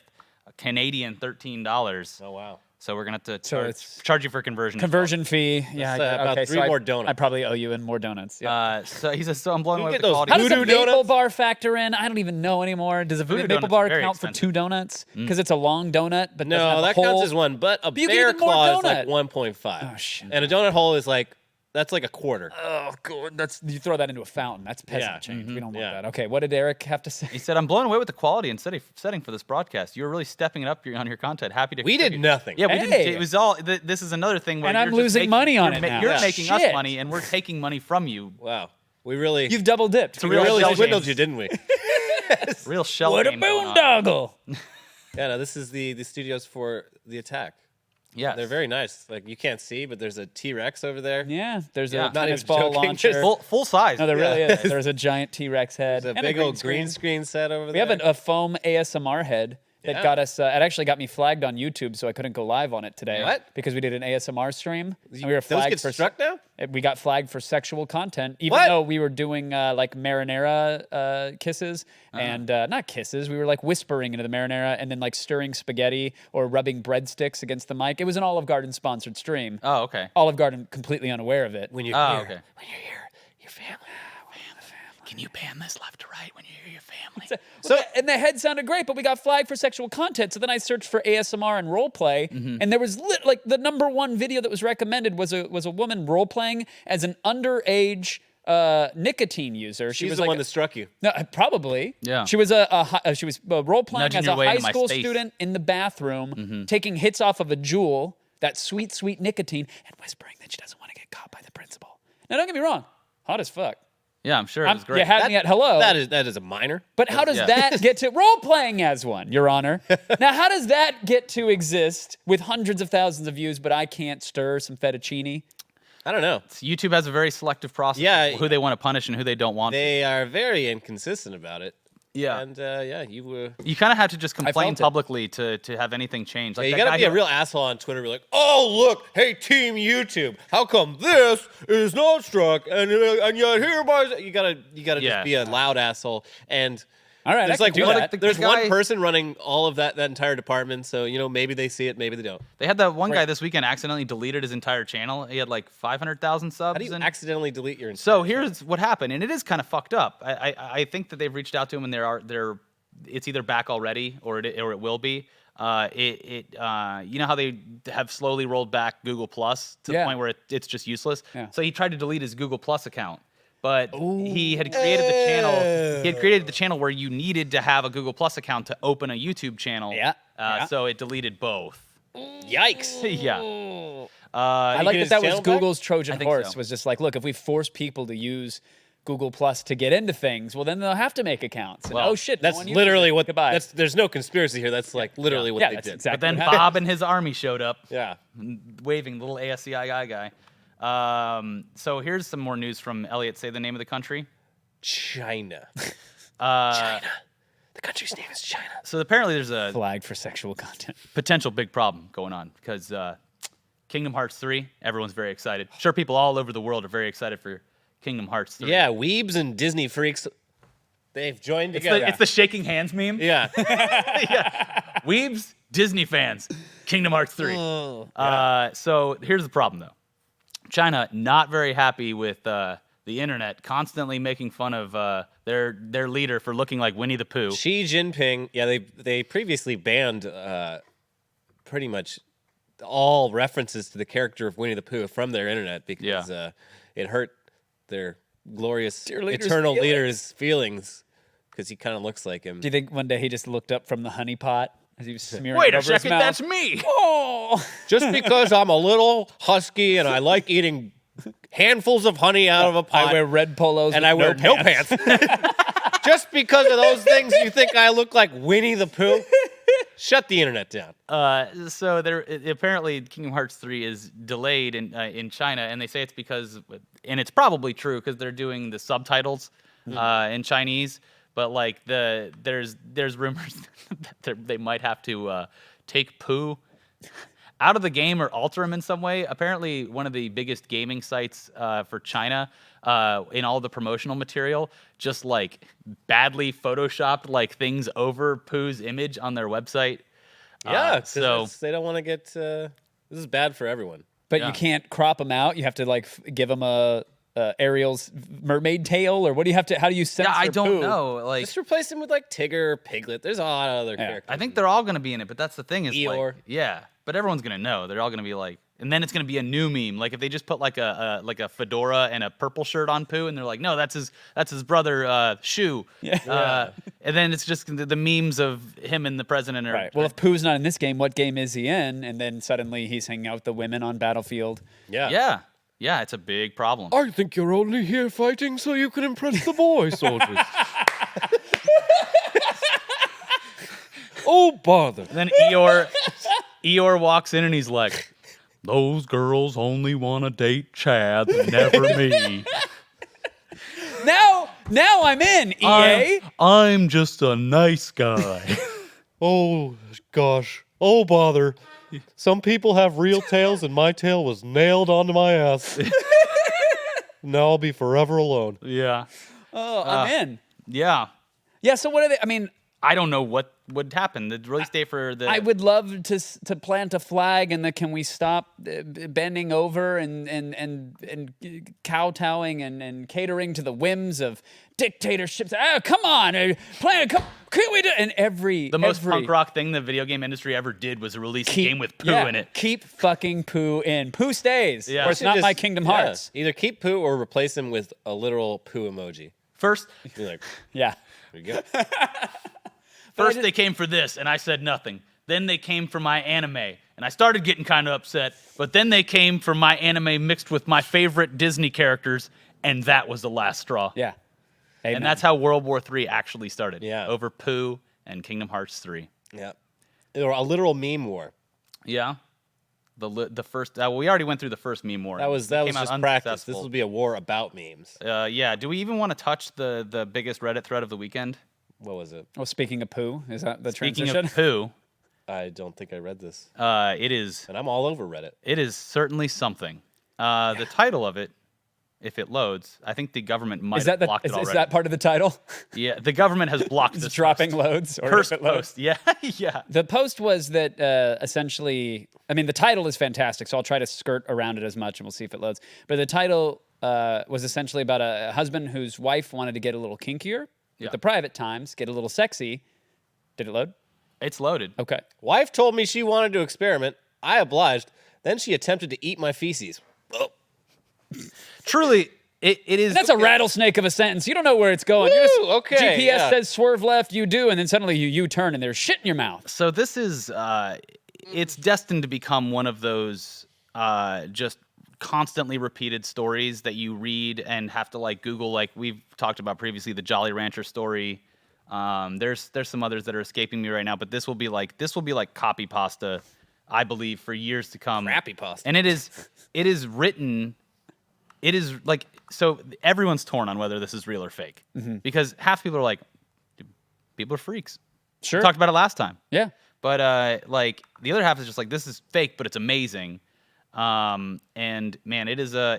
Canadian $13. Oh wow. So we're gonna have to it's charge you for conversion. Conversion fee. Yeah, about okay, 3 so more donuts. I probably owe you in more donuts. Yeah. So he says, so I'm blowing You away get with the those quality. How does a Voodoo maple donuts? bar factor in? I don't even know anymore. Does a Voodoo maple donuts bar are very count for expensive. 2 donuts? Because it's a long donut, but doesn't No, have a that hole? counts as one. But a you get bear even more claw is like donut. 1.5. Oh, shit. And a donut hole is like that's like a quarter. Oh, God. You throw that into a fountain. That's peasant Yeah. change. We don't want Yeah. that. Okay, what did Eric have to say? He said, I'm blown away with the quality and setting for this broadcast. You're really stepping it up on your content. Happy to We did contribute." nothing. Yeah, we Hey. didn't. It was all. This is another thing where And I'm you're just losing making- money on you're it ma- now. You're Yeah. making us Shit. money, and we're taking money from you. Wow. We really You've double dipped. we real really shell swindled games. you, didn't we? Real shell What a game going on. boondoggle. Yeah, no, this is the studios for The Attack. Yes. They're very nice. Like you can't see, but there's a T-Rex over there. Yeah, there's Yeah. a Not tennis even ball joking, launcher. just full size. No, there really Yeah. is. There's a giant T-Rex head. There's a and big old green screen set over We there. have a foam ASMR head that Yeah. got us. It actually got me flagged on YouTube, so I couldn't go live on it today. What? Because we did an ASMR stream, and we were Those flagged get for struck now? We got flagged for sexual content, even What? though we were doing like marinara kisses and not kisses. We were like whispering into the marinara and then like stirring spaghetti or rubbing breadsticks against the mic. It was an Olive Garden sponsored stream. Oh, okay. Olive Garden completely unaware of it. when you're Oh, here. okay. When you're here, your family. Can you pan this left to right when you hear your family? And the head sounded great, but we got flagged for sexual content. So then I searched for ASMR and roleplay, and there was like the number one video that was recommended was a woman roleplaying as an underage nicotine user. She She's was the like one that struck you. no, probably. Yeah. She was she was role playing Nudging as your a way high into my school space. student in the bathroom, taking hits off of a jewel, that sweet, sweet nicotine, and whispering that she doesn't want to get caught by the principal. Now, don't get me wrong, hot as fuck. Yeah, I'm sure it was great. You had me at hello. That is a minor. But how does Yeah. that get to role playing as one, Your Honor? Now, how does that get to exist with hundreds of thousands of views, but I can't stir some fettuccine? I don't know. YouTube has a very selective process. Yeah. Of who they want to punish and who they don't want. They are very inconsistent about it. Yeah. And you You kind of have to just complain felt it. publicly to have anything change. Like you that gotta guy be a who- real asshole on Twitter. Be like, oh look, hey Team YouTube, how come this is not struck and yet here you gotta Yeah. just be a loud asshole. And All right, there's I like can do one, that. there's The guy- one person running all of that entire department. So maybe they see it, maybe they don't. They had that one guy this weekend accidentally deleted his entire channel. He had like 500,000 subs. How do you and- accidentally delete your? So entire here's what happened, and it is kind of fucked up. I think that they've reached out to him, and they're it's either back already or it will be. You know how they have slowly rolled back Google Plus to the Yeah. point where it's just useless. Yeah. So he tried to delete his Google Plus account, but he had created the channel. He had created the channel where you needed to have a Google Plus account to open a YouTube channel. Yeah. Yeah. So it deleted both. Yikes! Yeah. I get like his that was channel back? Google's Trojan I think horse, so. was just like, look, if we force people to use Google Plus to get into things, well, then they'll have to make accounts. And, Well, oh, shit. no That's one uses literally it. what. Goodbye. There's no conspiracy here. That's like literally what yeah, they that's did. exactly But then what happened. Bob and his army showed up. Yeah. Waving, little ASCII guy. So here's some more news from Elliot. Say the name of the country. China. China. The country's name is China. So apparently there's a Flagged for sexual content. potential big problem going on because Kingdom Hearts 3, everyone's very excited. Sure, people all over the world are very excited for Kingdom Hearts 3. Yeah, weebs and Disney freaks, they've joined It's together. the shaking hands meme. Yeah. Weebs, Disney fans, Kingdom Hearts 3. So here's the problem, though. China not very happy with the internet, constantly making fun of their leader for looking like Winnie the Pooh. Xi Jinping, yeah, they previously banned pretty much all references to the character of Winnie the Pooh from their internet because it hurt their glorious Dear leader's eternal feelings. leader's feelings because he kind of looks like him. Do you think one day he just looked up from the honey pot as he was smearing Wait it a over his second, mouth? that's me. Oh! Just because I'm a little husky and I like eating handfuls of honey out of a pot I wear red polos and with I wear no pants. Just because of those things, you think I look like Winnie the Pooh? Shut the internet down. So apparently Kingdom Hearts 3 is delayed in China, and they say it's because, and it's probably true because they're doing the subtitles in Chinese. But like there's rumors that they might have to take Pooh out of the game or alter him in some way. Apparently, one of the biggest gaming sites for China, in all the promotional material, just like badly photoshopped like things over Pooh's image on their website. Yeah, so they don't want to get. This is bad for everyone. But you can't crop them out. You have to like give them a Ariel's mermaid tail, or what do you have to? How do you censor? I don't poo? know. Like, Just replace him with like Tigger, Piglet. There's a lot of other characters. I think they're all gonna be in it, but that's the thing is Eeyore. like, yeah. But everyone's gonna know. They're all gonna be like, and then it's gonna be a new meme. Like if they just put like a fedora and a purple shirt on Pooh, and they're like, no, that's his brother Shoe. Yeah. And then it's just the memes of him and the president. Are, Right. Well, if Pooh's not in this game, what game is he in? And then suddenly he's hanging out with the women on Battlefield. Yeah. Yeah, it's a big problem. I think you're only here fighting so you can impress the boy soldiers. Oh, bother. And then Eeyore walks in and he's like, those girls only want to date Chad, never me. Now I'm in, EA. I'm just a nice guy. Oh, gosh. Oh, bother. Some people have real tails, and my tail was nailed onto my ass. Now I'll be forever alone. Yeah. Oh, I'm in. Yeah. Yeah, so what are they? I mean, I don't know what would happen. The release date for the... I would love to plant a flag and can we stop bending over and kowtowing and catering to the whims of dictatorships. Oh, come on, can we do? And The most punk rock thing the video game industry ever did was release a game with Pooh in it. Keep fucking Pooh in. Pooh stays. Yeah. Or it's not my Kingdom Hearts. Either keep Pooh or replace him with a literal Pooh emoji. First, You're like, Yeah. there you go. first they came for this, and I said nothing. Then they came for my anime, and I started getting kind of upset. But then they came for my anime mixed with my favorite Disney characters, and that was the last straw. Yeah. Amen. And that's how World War III actually started. Yeah. Over Pooh and Kingdom Hearts 3. Yeah. Or a literal meme war. Yeah. The first... well, we already went through the first meme war. That was It came just out practice. This unsuccessful. will be a war about memes. Yeah. Do we even want to touch the biggest Reddit thread of the weekend? What was it? Well, speaking of Pooh, is that the Speaking transition? of Pooh, I don't think I read this. it is And I'm all over Reddit. certainly something. The title of it, if it loads, I think the government might Is that have blocked it is already. that part of the title? Yeah, the government has blocked It's this dropping post. loads or First if it loads. post. Yeah, yeah. The post was that essentially, I mean, the title is fantastic, so I'll try to skirt around it as much and we'll see if it loads. But the title was essentially about a husband whose wife wanted to get a little kinkier with the private times, get a little sexy. Did it load? It's loaded. Okay. Wife told me she wanted to experiment. I obliged. Then she attempted to eat my feces. Oh. Truly, it is. That's a rattlesnake of a sentence. You don't know where it's going. You just- Woo, okay, GPS yeah. says swerve left, you do, and then suddenly you U-turn and there's shit in your mouth. So this is. It's destined to become one of those just constantly repeated stories that you read and have to like Google. Like we've talked about previously, the Jolly Rancher story. There's some others that are escaping me right now, but this will be like copy pasta, I believe, for years to come. Crappy pasta. And it is written. It is like, so everyone's torn on whether this is real or fake because half people are like, people are freaks. Sure. We talked about it last time. Yeah. But like the other half is just like, this is fake, but it's amazing. And man, it is a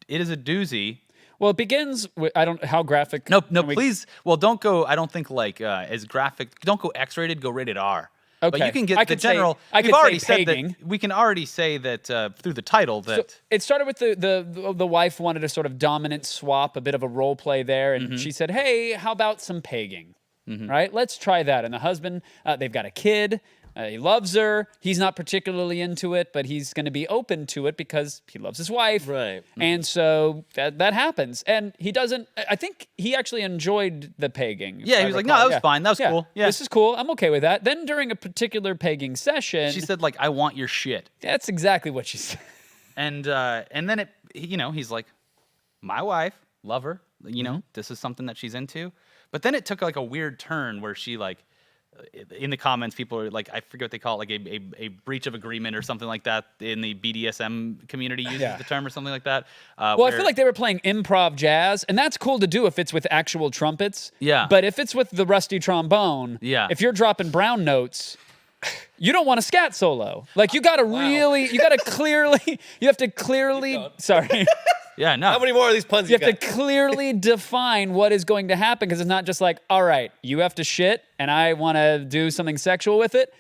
doozy. Well, it begins with, how graphic. No, can we- please. Well, don't go. I don't think like as graphic. Don't go X-rated. Go rated R. But Okay. you can get I the could say- general. I We've could say already said pegging. that. We can already say that through the title that. It started with the wife wanted a sort of dominant swap, a bit of a role play there, and she said, "Hey, how about some pegging? Right? Let's try that." And the husband, they've got a kid. He loves her. He's not particularly into it, but he's going to be open to it because he loves his wife. Right. And so that happens. And he doesn't. I think he actually enjoyed the pegging. if Yeah, I he was like, recall. "No, that was fine. That was cool. Yeah." This is cool. I'm okay with that. Then during a particular pegging session, She said like, "I want your shit," that's exactly what she said. and then it, he's like, "My wife, love her. This is something that she's into." But then it took like a weird turn where she like. In the comments, people are like, I forget what they call it, like a breach of agreement or something like that in the BDSM community uses the term or something like that. Well, I feel like they were playing improv jazz, and that's cool to do if it's with actual trumpets. Yeah. But if it's with the rusty trombone, Yeah. if you're dropping brown notes, you don't want a scat solo. Like you got to really, you got to clearly, you have to clearly. Sorry. Yeah, no. How many more of these puns You you have got? to clearly define what is going to happen because it's not just like, all right, you have to shit and I want to do something sexual with it.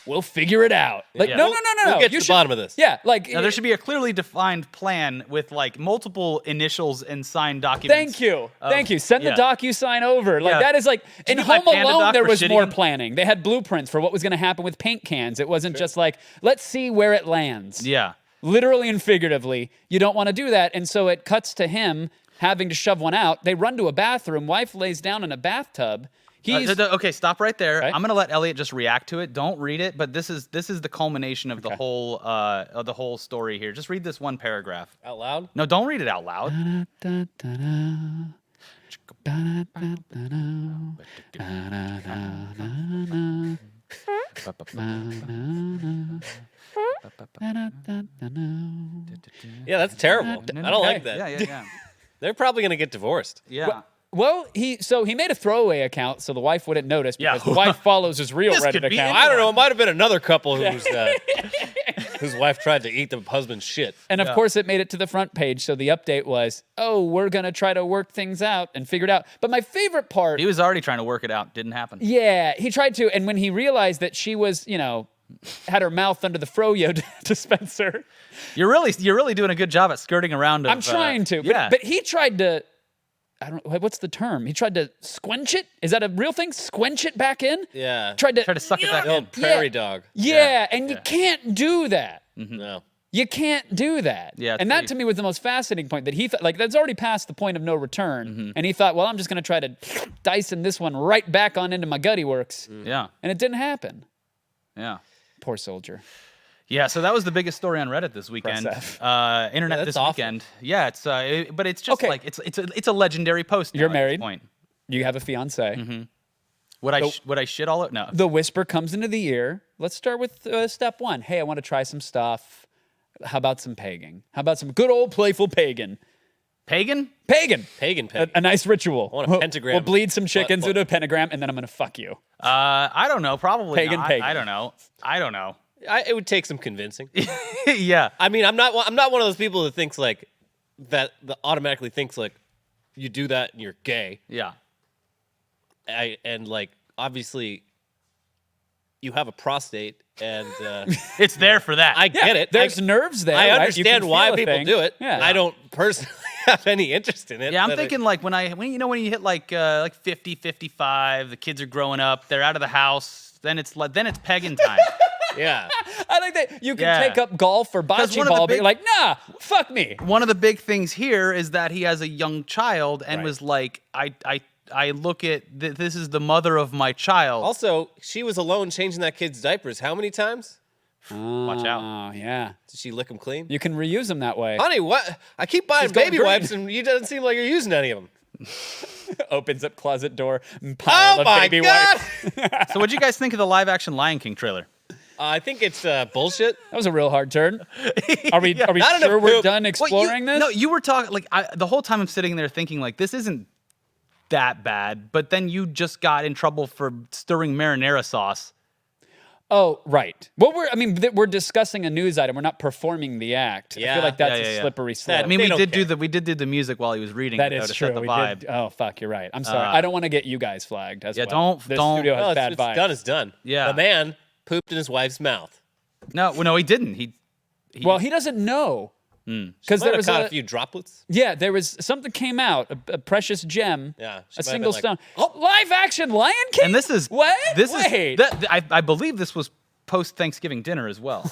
We'll figure it out. Like, Yeah. no. We'll get to You the should- bottom of this. Yeah, like Now, there should be a clearly defined plan with like multiple initials and signed documents. Thank you. Send the DocuSign over. Like Yeah. that is like in you buy Home Panda Alone Doc there for was more shitting? planning. They had blueprints for what was going to happen with paint cans. It wasn't just like let's see where it lands. Yeah. Literally and figuratively, you don't want to do that. And so it cuts to him having to shove one out. They run to a bathroom. Wife lays down in a bathtub. He's Okay, stop right there. Okay. I'm gonna let Elliot just react to it. Don't read it, but this is the culmination of the whole story here. Just read this one paragraph. Out loud? No, don't read it out loud. Yeah, that's terrible. I don't like that. Yeah. They're probably going to get divorced. Yeah. well, he made a throwaway account so the wife wouldn't notice Yeah. because the wife follows his real This Reddit could be account. I don't know. It might have been another couple whose wife tried to eat the husband's shit. And of course, it made it to the front page. So the update was, oh, we're going to try to work things out and figure it out. But my favorite part, He was already trying to work it out. Didn't happen. yeah, he tried to. And when he realized that she was, had her mouth under the Froyo dispenser, You're really doing a good job at skirting around. I'm trying to. Yeah. But he tried to, I don't know, what's the term? He tried to squench it? Is that a real thing? Squench it back in? Yeah. Try to suck it back The in. old prairie dog. Yeah, and you can't do that. No. You can't do that. Yeah, it's and that pretty- to me was the most fascinating point that he thought, like, that's already past the point of no return. And he thought, well, I'm just going to try to Dyson this one right back on into my gutty works. Yeah. And it didn't happen. Yeah. Poor soldier. Yeah, so that was the biggest story on Reddit this weekend. Press Internet that's this awful. weekend. Yeah, it's but it's just Okay. like it's a legendary post. now You're at this married. Point. You have a fiance. Would I shit all it? No. The whisper comes into the ear. Let's start with step one. Hey, I want to try some stuff. How about some pagan? How about some good old playful pagan? Pagan? Pagan. Pagan pig. A nice ritual. I want a pentagram. We'll bleed some chickens Butt with a pentagram, and then I'm going to fuck you. I don't know. Probably Pagan, not. pagan. I don't know. It would take some convincing. Yeah. I mean, I'm not one of those people that thinks like that automatically thinks like you do that and you're gay. Yeah. And like obviously you have a prostate and It's there for that. I get it. There's nerves there. I right? You understand can why feel a people thing. do it. Yeah. I don't personally have any interest in it. Yeah, I'm but thinking like when you hit like 50, 55, the kids are growing up, they're out of the house, then it's pagan time. yeah. I like that you can Yeah. take up golf or 'Cause bocce one of the ball, but big- you're like, nah, fuck me. One of the big things here is that he has a young child and Right. was like, I look at this is the mother of my child. Also, she was alone changing that kid's diapers. How many times? Watch out. Oh, yeah. Did she lick them clean? You can reuse them that way. Honey, what? I keep buying She's going baby green. wipes and you doesn't seem like you're using any of them. Opens up closet door, pile Oh of my baby God! wipes. So what'd you guys think of the live action Lion King trailer? I think it's bullshit. That was a real hard turn. Are we Not sure enough we're poop. done Well, exploring this? No, you were talking like the whole time I'm sitting there thinking like this isn't that bad, but then you just got in trouble for stirring marinara sauce. Oh, right. Well, we're discussing a news item. We're not performing the act. I Yeah. feel like that's Yeah, yeah, a yeah. slippery slope. I mean, They we don't did care. do the music while he was reading. that it, though, is to true. Set the We vibe. did. Oh, fuck, you're right. I'm sorry. I don't want to get you guys flagged as Yeah, well. don't- This don't- studio has Well, bad it's vibes. done is done. Yeah. The man pooped in his wife's mouth. No, he didn't. He Well, he doesn't know. Because Might there have was caught a few droplets. Yeah, there was something came out, a precious gem. Yeah, she A might have single been stone. like, Oh, live action Lion King? and this is what? This Wait. is I believe this was post Thanksgiving dinner as well.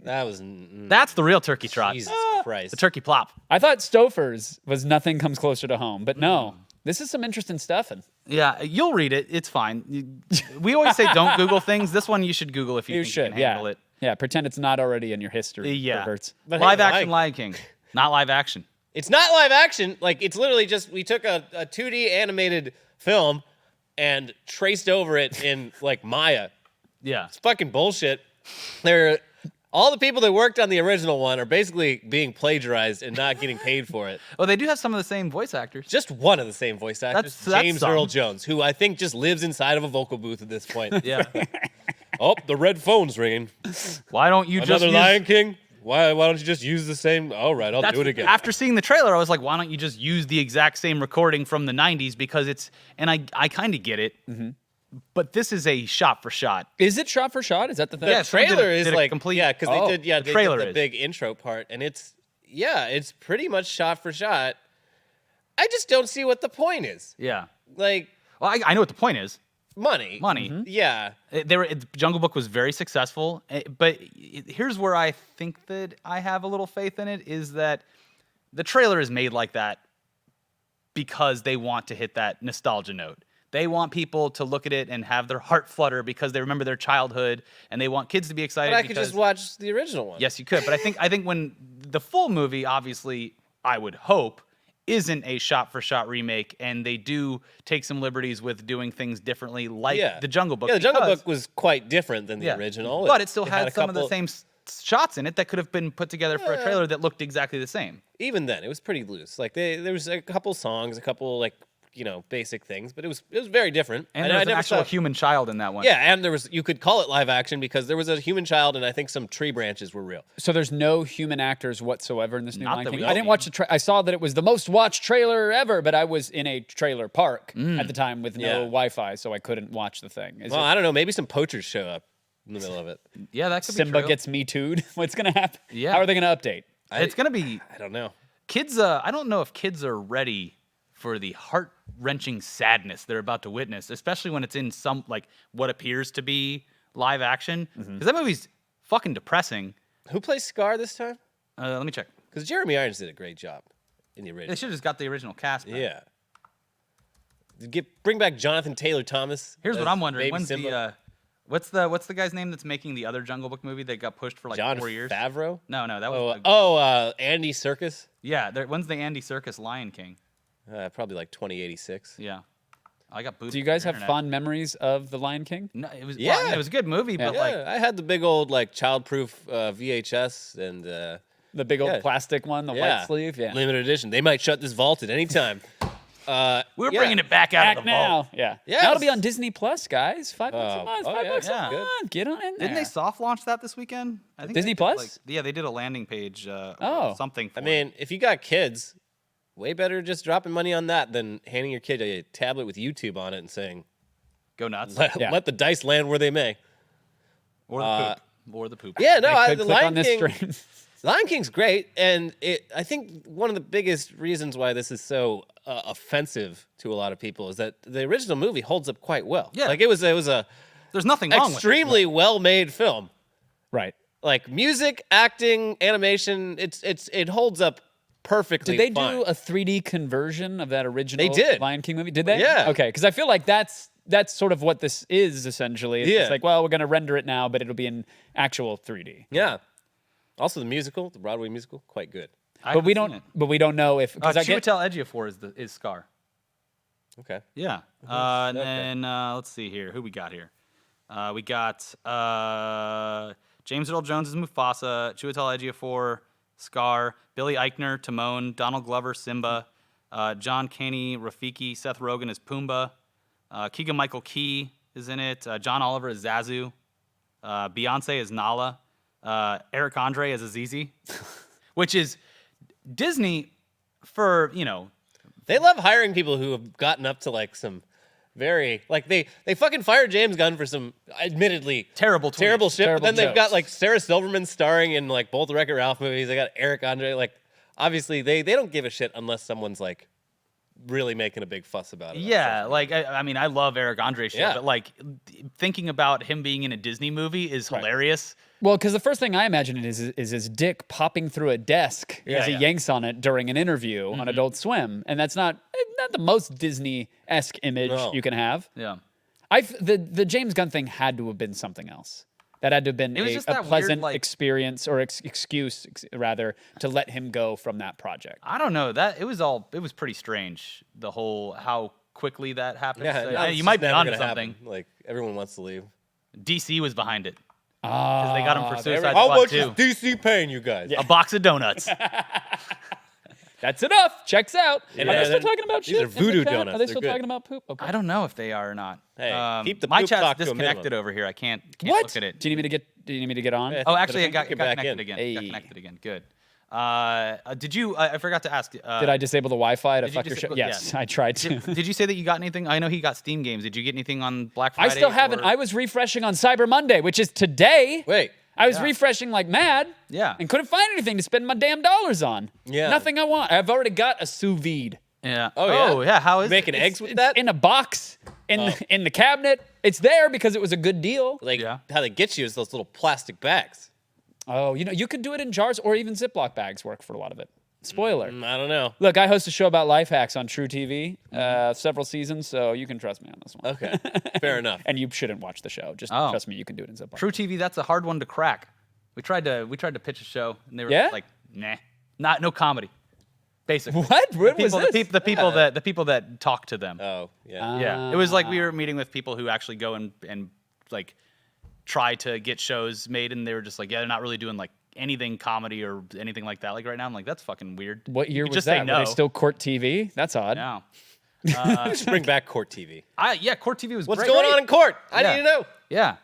That was That's the real turkey trot. Jesus Christ. The turkey plop. I thought Stouffer's was nothing comes closer to home, but no. This is some interesting stuff. And Yeah, you'll read it. It's fine. We always say don't Google things. This one you should Google if you, you think should, you can yeah. handle it. Yeah, pretend it's not already in your history. Yeah. Perverts. But hey, Live action like- Lion King, not live action. It's not live action. Like, it's literally just, we took a 2D animated film and traced over it in, like, Maya. Yeah. It's fucking bullshit. All the people that worked on the original one are basically being plagiarized and not getting paid for it. Well, they do have some of the same voice actors. Just one of the same voice actors, That's James something. Earl Jones, who I think just lives inside of a vocal booth at this point. Yeah. Oh, the red phone's ringing. Why don't you just Another use, Lion King? why don't you just use the same? All right, I'll do it again. After seeing the trailer, I was like, why don't you just use the exact same recording from the 90s? Because and I kind of get it. But this is a shot for shot. Is it shot for shot? Is that the thing? The trailer is like complete. Yeah, because they did. Yeah, the trailer the big intro part, and it's pretty much shot for shot. I just don't see what the point is. Yeah. Like, well, I know what the point is. Money. Yeah. Jungle Book was very successful, but here's where I think that I have a little faith in it, is that the trailer is made like that because they want to hit that nostalgia note. They want people to look at it and have their heart flutter because they remember their childhood, and they want kids to be excited. But I could just watch the original one. Yes, you could. But I think when the full movie, obviously, I would hope, isn't a shot-for-shot remake, and they do take some liberties with doing things differently, like the Jungle Book. Yeah, the Jungle Book was quite different than the original. But it still had some of the same shots in it that could have been put together for a trailer that looked exactly the same. Even then, it was pretty loose. Like there was a couple songs, a couple basic things, but it was very different. And there was an actual human child in that one. Yeah, and you could call it live action because there was a human child, and I think some tree branches were real. So there's no human actors whatsoever in this new Not Lion that King? we I didn't watch the I saw that it was the most watched trailer ever, but I was in a trailer park at the time with no Wi-Fi, so I couldn't watch the thing. Well, I don't know. Maybe some poachers show up in the middle of it. Yeah, that could Simba be true. gets Me Too'd. What's going to happen? Yeah. How are they going to update? It's going to be... I don't know. Kids, I don't know if kids are ready for the heart-wrenching sadness they're about to witness, especially when it's in some, like, what appears to be live action. Because that movie's fucking depressing. Who plays Scar this time? Let me check. Because Jeremy Irons did a great job in the original. They should have just got the original cast back. Yeah. Bring back Jonathan Taylor Thomas. Here's what I'm wondering. Baby When's Simba. what's the guy's name that's making the other Jungle Book movie that got pushed for like John 4 years? Favreau? No, that was Andy Serkis? yeah. When's the Andy Serkis Lion King? Probably like 2086. Yeah, I got booted. Do you guys from have the internet. fond memories of The Lion King? No, it was. Yeah. Well, I mean, it was a good movie, but Yeah, like I had the big old like child-proof VHS and The big old plastic one, the white sleeve? Yeah. limited edition. They might shut this vault at any time. we're bringing it back out Back of the now. vault. Yeah. Yes. Now it'll be on Disney Plus, guys. $5 a month. $5 yeah. a month. Get on in there. Didn't they soft launch that this weekend? I think Disney they did, Plus? like, yeah, they did a landing page. Something. For I mean, if you got kids, way better just dropping money on that than handing your kid a tablet with YouTube on it and saying, go nuts. let the dice land where they may. Or the poop. Or the poop. Yeah, no, Could the click Lion on this King. stream. Lion King's great, and I think one of the biggest reasons why this is so offensive to a lot of people is that the original movie holds up quite well. Yeah. Like it was a There's nothing wrong with it. extremely well-made film. Right. Like music, acting, animation, it holds up perfectly. Did they fine. do a 3D conversion of that original They did. Lion King movie? Did they? Yeah. Okay, because I feel like that's sort of what this is essentially. It's just like, well, we're going to render it now, but it'll be in actual 3D. Yeah. Also, the musical, the Broadway musical, quite good. But we don't know if because I get Chiwetel Ejiofor is Scar. Okay. Yeah. And then let's see here. Who we got here? We got James Earl Jones is Mufasa, Chiwetel Ejiofor, Scar, Billy Eichner, Timon, Donald Glover, Simba, John Caney, Rafiki, Seth Rogen is Pumbaa, Keegan-Michael Key is in it, John Oliver is Zazu, Beyonce is Nala, Eric Andre is Azizi, which is Disney for, They love hiring people who have gotten up to like some very like they fucking fired James Gunn for some admittedly terrible shit. But Terrible then they've got jokes. like Sarah Silverman starring in like both the Wreck-It Ralph movies. They got Eric Andre. Like obviously they don't give a shit unless someone's like really making a big fuss about it. Yeah, like I mean, I love Eric Andre shit, Yeah. but like thinking about him being in a Disney movie is hilarious. well, because the first thing I imagine is his dick popping through a desk as he yeah. yanks on it during an interview on Adult Swim, and that's not the most Disney-esque image you can have. Yeah. The James Gunn thing had to have been something else. That had to have been It was just a that pleasant weird, like- experience or excuse, rather, to let him go from that project. I don't know. It was pretty strange, the whole how quickly that happened. Yeah, So, it's you might just be never onto gonna something. happen. Like everyone wants to leave. DC was behind it. Because they got him for Suicide How Squad much 2. is DC paying you guys? A box of donuts. That's enough. Checks out. And, Are they uh, still talking about these shit? are in the voodoo chat? donuts. Are they They're still good. talking about poop? Okay. I don't know if they are or not. Hey, keep the my poop chat's talk to a disconnected minimum. over here. I can't What? look at it. Do you need me to get on? Yeah. Oh, But actually, if it you got get back connected in. again. Hey. Got connected again. Good. Did you? I forgot to ask. Did I disable the Wi-Fi to did you fuck your disable- show? Yes, I tried to. Did you say that you got anything? I know he got Steam games. Did you get anything on Black Friday? I still haven't. or- I was refreshing on Cyber Monday, which is today. Wait. I was refreshing like mad. Yeah. And couldn't find anything to spend my damn dollars on. Yeah. Nothing I want. I've already got a sous vide. Yeah. Oh, yeah? How is Making it? eggs with It's that? in a box in the cabinet. It's there because it was a good deal. Like Yeah. how they get you is those little plastic bags. Oh, you could do it in jars or even Ziploc bags work for a lot of it. Spoiler. I don't know. Look, I host a show about life hacks on True TV, several seasons, so you can trust me on this one. Okay, fair enough. And you shouldn't watch the show. Just Oh. trust me, you can do it in Ziploc. True TV? That's a hard one to crack. We tried to pitch a show, and they were Yeah? like, nah, no comedy. Basically. What? When was this? The people that talk to them. Oh, yeah. Yeah, it was like we were meeting with people who actually go and like try to get shows made, and they were just like, yeah, they're not really doing like anything comedy or anything like that. Like right now, I'm like, that's fucking weird. What year You was just that? say no. Were they still Court TV? That's odd. No. Just bring back Court TV. Yeah, Court TV was What's great. going on in court? I Yeah. need to know. Yeah.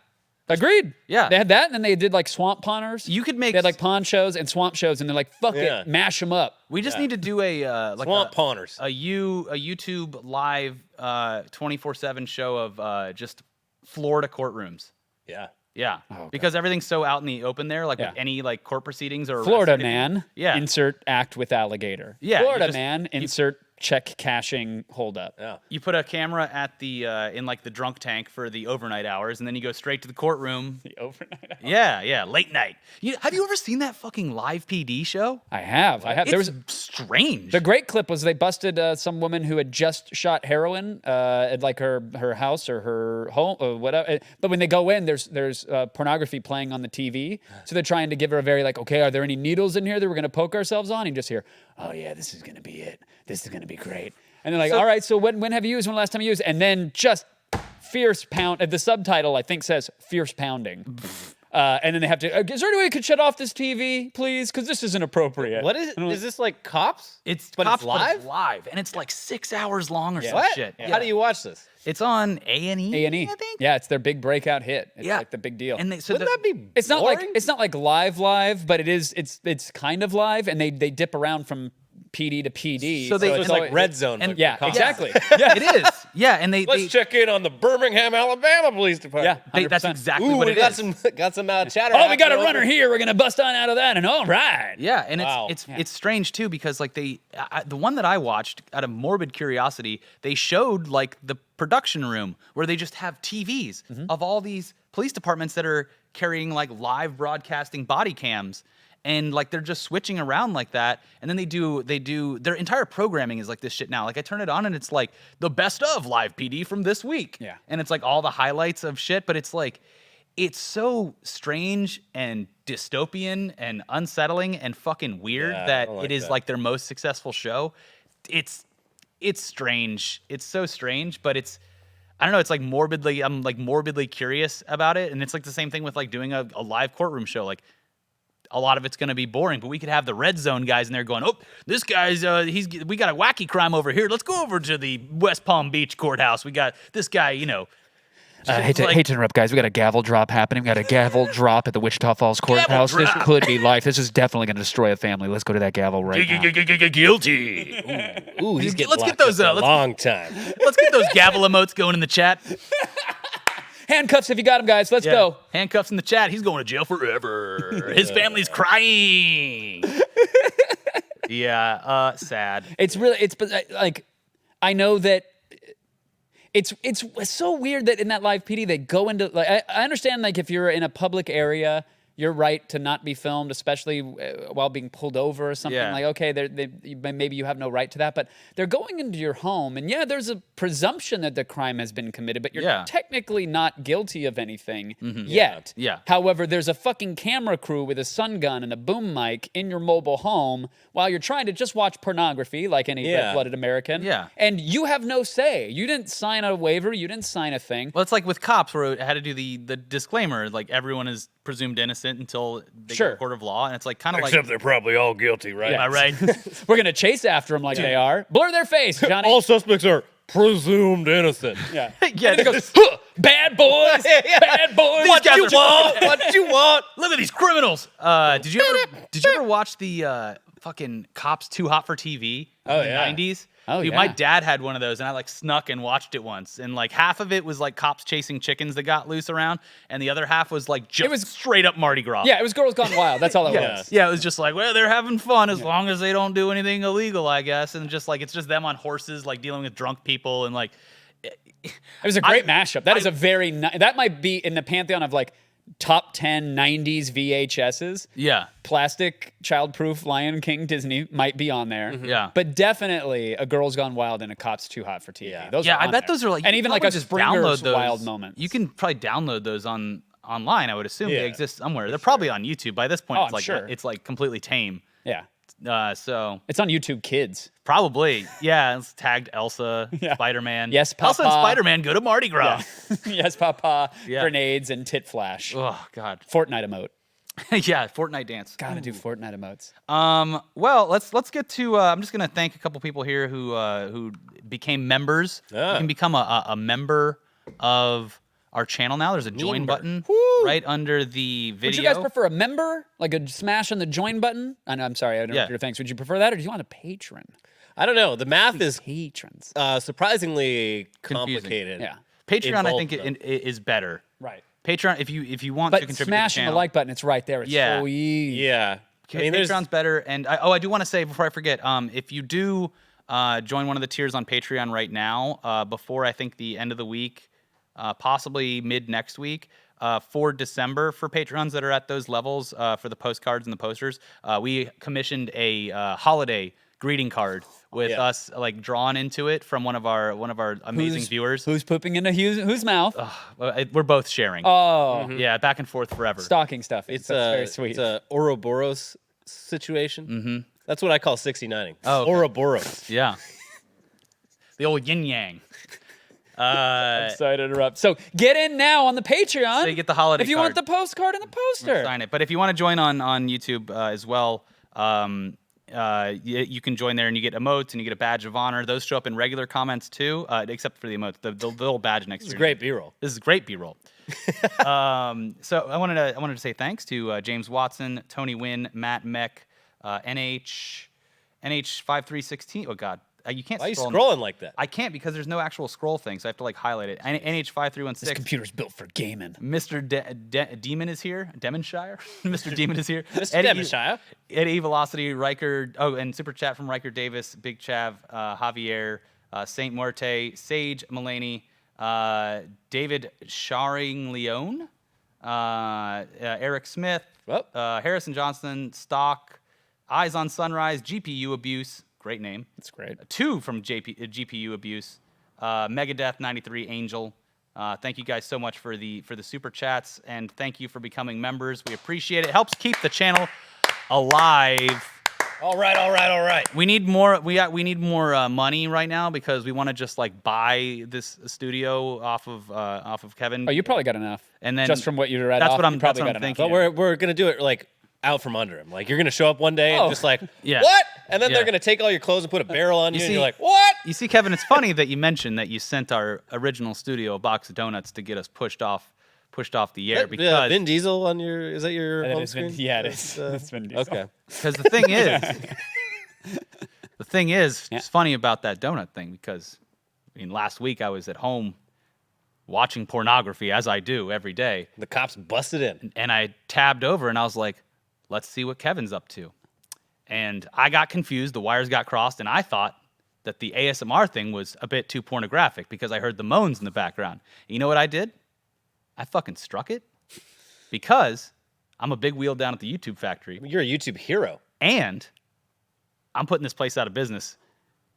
Agreed. Yeah. They had that, and then they did like swamp pawners. You could make They had like pawn shows and swamp shows, and they're like, fuck Yeah. it, mash them up. We just need to do a like Swamp pawners. a YouTube live 24/7 show of just Florida courtrooms. Yeah. Yeah, because everything's so out in the open there, like Yeah. with any like court proceedings or Florida arrested people. man, Yeah. insert act with alligator. Yeah, you Florida just- man, insert check cashing hold up. Yeah. You put a camera at the in like the drunk tank for the overnight hours, and then you go straight to the courtroom. The overnight. Yeah, late night. Have you ever seen that fucking live PD show? I have. It's There was strange. the great clip was they busted some woman who had just shot heroin at like her house or her home or whatever. But when they go in, there's pornography playing on the TV, so they're trying to give her a very like, okay, are there any needles in here that we're gonna poke ourselves on? And you just hear, oh yeah, this is gonna be it. This is gonna be great. And they're like, all right, so when have you used? When last time you used? And then just fierce pound. The subtitle I think says fierce pounding. And then they have to. Is there any way you could shut off this TV, please? Because this isn't appropriate. What is it? Is this like Cops? It's but cops, it's live. but it's live, and it's like 6 hours long or some What? shit. How do you watch this? It's on A&E. A&E. I think. Yeah, it's their big breakout hit. It's Yeah. like the big deal. And Wouldn't that be? it's not boring? like live, but it is. It's kind of live, and they dip around from PD to PD. So So it's like always- Red Zone. and- but Yeah, for cops. exactly. Yeah, It is. Yeah, and they Check in on the Birmingham, Alabama Police Department. yeah. that's 100%. exactly Ooh, what we it got is. some chatter. Oh, we got a happening runner over- here. We're gonna bust on out of that, and all right. Yeah, and Wow. it's strange too because like the one that I watched out of morbid curiosity, they showed like the production room where they just have TVs of all these police departments that are carrying like live broadcasting body cams. And like they're just switching around like that, and then they do their entire programming is like this shit now. Like I turn it on and it's like the best of live PD from this week. Yeah. And it's like all the highlights of shit, but it's like it's so strange and dystopian and unsettling and fucking weird Yeah, I that don't like it is that. like their most successful show. It's strange. It's so strange, but it's I don't know. It's like I'm like morbidly curious about it, and it's like the same thing with like doing a live courtroom show. Like a lot of it's going to be boring, but we could have the Red Zone guys in there going, "Oh, this guy's we got a wacky crime over here. Let's go over to the West Palm Beach courthouse. We got this guy, you know." Hate to interrupt, guys. We got a gavel drop happening. We got a gavel drop at the Wichita Falls courthouse. This drop. could be life. This is definitely going to destroy a family. Let's go to that gavel right now. Guilty. Ooh, he's getting Let's get locked those, up for a let's- long time. Let's get those gavel emotes going in the chat. Handcuffs if you got them, guys. Let's go. Handcuffs in the chat. He's going to jail forever. His family's crying. Yeah, sad. It's like I know that it's so weird that in that live PD they go into like I understand like if you're in a public area you're right to not be filmed, especially while being pulled over or something. Yeah. Like, okay, maybe you have no right to that, but they're going into your home, and yeah, there's a presumption that the crime has been committed, but you're technically not guilty of anything yet. Yeah. However, there's a fucking camera crew with a sun gun and a boom mic in your mobile home while you're trying to just watch pornography like any red-blooded American. Yeah. And you have no say. You didn't sign a waiver. You didn't sign a thing. Well, it's like with cops where it had to do the disclaimer, like everyone is presumed innocent innocent until they Sure. go to court of law, and it's like kind of like, Except they're probably all guilty, right? am I right? We're gonna chase after them like they are. Blur their face, Johnny. All suspects are presumed innocent. Yeah. Yeah, And it goes, "Huh, bad boys, bad boys. What What you you want? What you want? Look at these criminals. Did you ever watch the fucking Cops Too Hot for TV in the yeah. 90s? Oh, Dude, yeah. my dad had one of those, and I like snuck and watched it once. And like half of it was like cops chasing chickens that got loose around, and the other half was like just was- straight up Mardi Gras. Yeah, it was Girls Gone Wild. That's all it Yeah. was. Yeah, it was just like, well, they're having fun as long as they don't do anything illegal, I guess. And just like it's just them on horses, like dealing with drunk people, and like It was a great mashup. That is a very that might be in the pantheon of like top 10 90s VHSs. yeah. Plastic, childproof, Lion King, Disney might be on there. Yeah. But definitely a Girls Gone Wild and a Cops Too Hot for TV. Yeah. Those Yeah, are I on bet there. those are like, and you even can like a probably just download Springer's those. Wild Moments. You can probably download those online. I would assume they Yeah. exist somewhere. They're probably on YouTube by this point. Oh, It's I'm like sure. it's like completely tame. Yeah. So It's on YouTube Kids. probably, yeah. It's tagged Elsa, Yeah. Spider-Man. Yes, Elsa and Papa. Spider-Man go to Mardi Gras. Yes, Papa. Yeah. Grenades and tit flash. Oh God. Fortnite emote. Yeah, Fortnite dance. Gotta do Fortnite emotes. Well, let's get to. I'm just gonna thank a couple people here who became members. Ah. You can become a member of our channel now. There's a join Member. button Woo. right under the video. Would you guys prefer a member, like a smash on the join button? I'm sorry, I don't Yeah. know your thanks. Would you prefer that, or do you want a patron? I don't know. The math is Patrons. surprisingly Confusing. complicated. Yeah. Patreon? in I both think of them. is better. Right. Patreon, if you want to But contribute smashing to the the channel, like button, it's right there. It's Yeah. so easy. Yeah. I mean, there's Patreon's better. And I do want to say before I forget, if you do join one of the tiers on Patreon right now, before I think the end of the week, possibly mid next week, for December, for patrons that are at those levels, for the postcards and the posters, we commissioned a holiday greeting card with Yeah. us like drawn into it from one of our amazing viewers. Who's pooping into whose mouth? We're both sharing. Oh, Yeah, back and forth forever. stocking stuff. it's That's a very sweet. It's a Ouroboros situation. Mm-hmm. That's what I call 69ing. Oh, okay. Ouroboros. Yeah. The old yin yang. Sorry to interrupt. So get in now on the Patreon. So you get the holiday if you card. want the postcard and the poster. Sign it. But if you want to join on YouTube as well, you can join there and you get emotes and you get a badge of honor. Those show up in regular comments too, except for the emotes. The little badge next to It's it. great B-roll. This is great B-roll. So I wanted to say thanks to James Watson, Tony Wynn, Matt Meck, NH5316. Oh God, you can't. Why are you scroll scrolling like that? I can't because there's no actual scroll thing, so I have to like highlight it. NH5316. This computer's built for gaming. Mr. Demon is here. Demonshire? Mr. Demon is here. Mr. Devonshire. Eddie Velocity, Riker. Oh, and super chat from Riker Davis, Big Chav, Javier, Saint Morte, Sage Mulaney, David Sharing Leone, Eric Smith, Oh. Harrison Johnson, Stock, Eyes on Sunrise, GPU Abuse. Great name. That's great. 2 from GPU Abuse, Megadeth 93 Angel. Thank you guys so much for the super chats, and thank you for becoming members. We appreciate it. It helps keep the channel alive. All right. We need more. We need more money right now because we want to just like buy this studio off of Kevin. Oh, you probably got enough. And then just from what you read that's off, what I'm- you probably that's what got I'm enough. thinking. But we're gonna do it like out from under him. Like you're gonna show up one day Oh. and just like, Yeah. what? And then Yeah. they're gonna take all your clothes and put a barrel on you, and see- you're like, what? You see, Kevin, it's funny that you mentioned that you sent our original studio a box of donuts to get us pushed off the air because Vin Diesel on your is that your That home is Vin- screen? yeah, it is. That's, It's Vin Diesel. Okay. because it's funny about that donut thing because last week I was at home watching pornography as I do every day, The cops busted in. and I tabbed over and I was like, let's see what Kevin's up to. And I got confused, the wires got crossed, and I thought that the ASMR thing was a bit too pornographic because I heard the moans in the background. You know what I did? I fucking struck it because I'm a big wheel down at the YouTube factory, You're a YouTube hero. and I'm putting this place out of business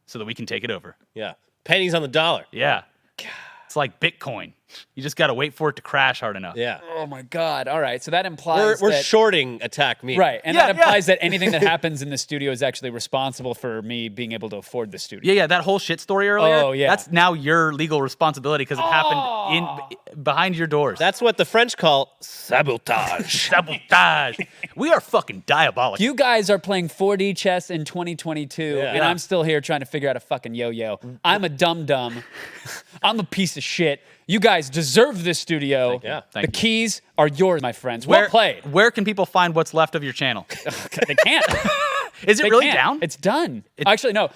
so that we can take it over. Yeah. Pennies on the dollar. Yeah. It's like Bitcoin. You just got to wait for it to crash hard enough. Yeah. Oh my God! All right, so that implies We're that, shorting Attack Me. right, and Yeah, that implies that anything that happens in the studio is actually responsible for me being able to afford the studio. Yeah, that whole shit story earlier. Oh, yeah. That's now your legal responsibility because it happened behind your doors. That's what the French call sabotage. Sabotage. We are fucking diabolical. You guys are playing 4D chess in 2022, Yeah. and I'm still here trying to figure out a fucking yo-yo. I'm a dum-dum. I'm a piece of shit. You guys deserve this studio. Yeah. Thank The you. keys are yours, my friends. Well played. Where can people find what's left of your channel? They can't. Is it They really can't. down? It's done. Actually, no.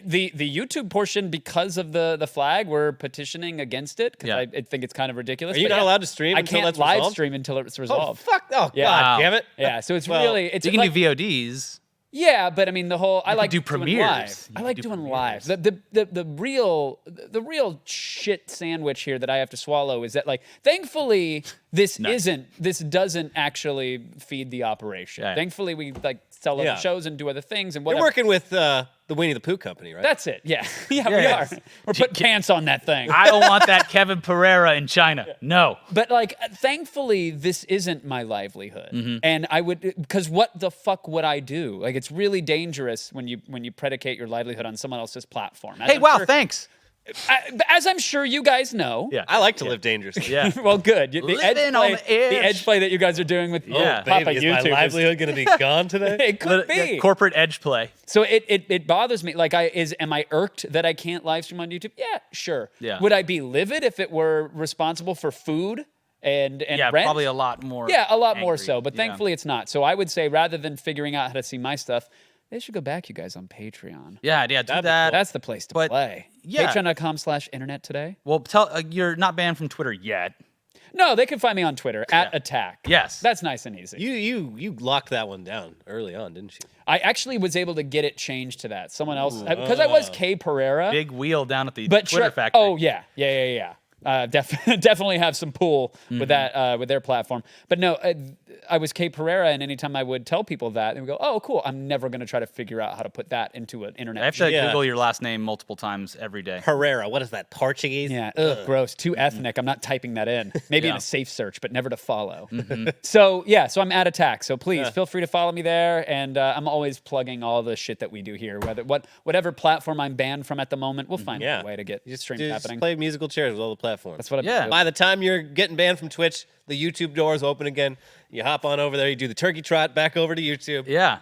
The YouTube portion, because of the flag, we're petitioning against it because Yeah. I think it's kind of ridiculous. Are you But not allowed to stream I until can't that's live resolved? stream until it's Oh, resolved. fuck. Oh, Yeah. God Wow. damn it. Yeah, so it's Well, really it's you can like, do VODs. yeah, but I mean the whole I like do doing premieres. live. You I could like do doing premieres. live. The real shit sandwich here that I have to swallow is that, like, thankfully this doesn't actually feed the operation. Yeah. Thankfully we like sell Yeah. other shows and do other things and You're whatever. working with the Winnie the Pooh company, right? That's it. Yeah. Yeah, we Yeah. are. We're putting pants on that thing. I don't want that Kevin Pereira in China. No. But like, thankfully, this isn't my livelihood, Mm-hmm. and I would, because what the fuck would I do? Like, it's really dangerous when you predicate your livelihood on someone else's platform. Hey, wow, thanks. As I'm sure you guys know. Yeah. I like to live dangerously. Yeah. Well, good. The Living on the edge. the edge play that you guys are doing with Yeah. Papa Baby, is my YouTube. livelihood going to be gone today? It could be. Corporate edge play. So it bothers me. Like, am I irked that I can't live stream on YouTube? Yeah, sure. Yeah. Would I be livid if it were responsible for food and Yeah, rent? probably a lot more. Yeah, a lot more angry. so. But Yeah. thankfully, it's not. So I would say, rather than figuring out how to see my stuff, they should go back, you guys, on Patreon. Yeah, do That'd be that. That's the place to But, play. yeah. Patreon.com/internet today. Well, tell you're not banned from Twitter yet. No, they can find me on Twitter at Attack. Yes. That's nice and easy. You locked that one down early on, didn't you? I actually was able to get it changed to that. Someone else, because I was K Pereira. Big wheel down at the But Twitter factory. Oh yeah. Definitely have some pull with that with their platform. But no, I was Kate Pereira, and anytime I would tell people that, they would go, "Oh, cool! I'm never going to try to figure out how to put that into an internet." I have to Yeah. Google your last name multiple times every day. Pereira, what is that, Portuguese? Yeah, gross. Too ethnic. I'm not typing that in. Maybe in Yeah. a safe search, but never to follow. So I'm at Attack. So please feel free to follow me there, and I'm always plugging all the shit that we do here. Whatever platform I'm banned from at the moment, we'll find Yeah. a way to get streams Just happening. play musical chairs with all the platforms. That's what I'm Yeah. doing. By the time you're getting banned from Twitch, the YouTube doors open again. You hop on over there, you do the turkey trot back over to YouTube. Yeah.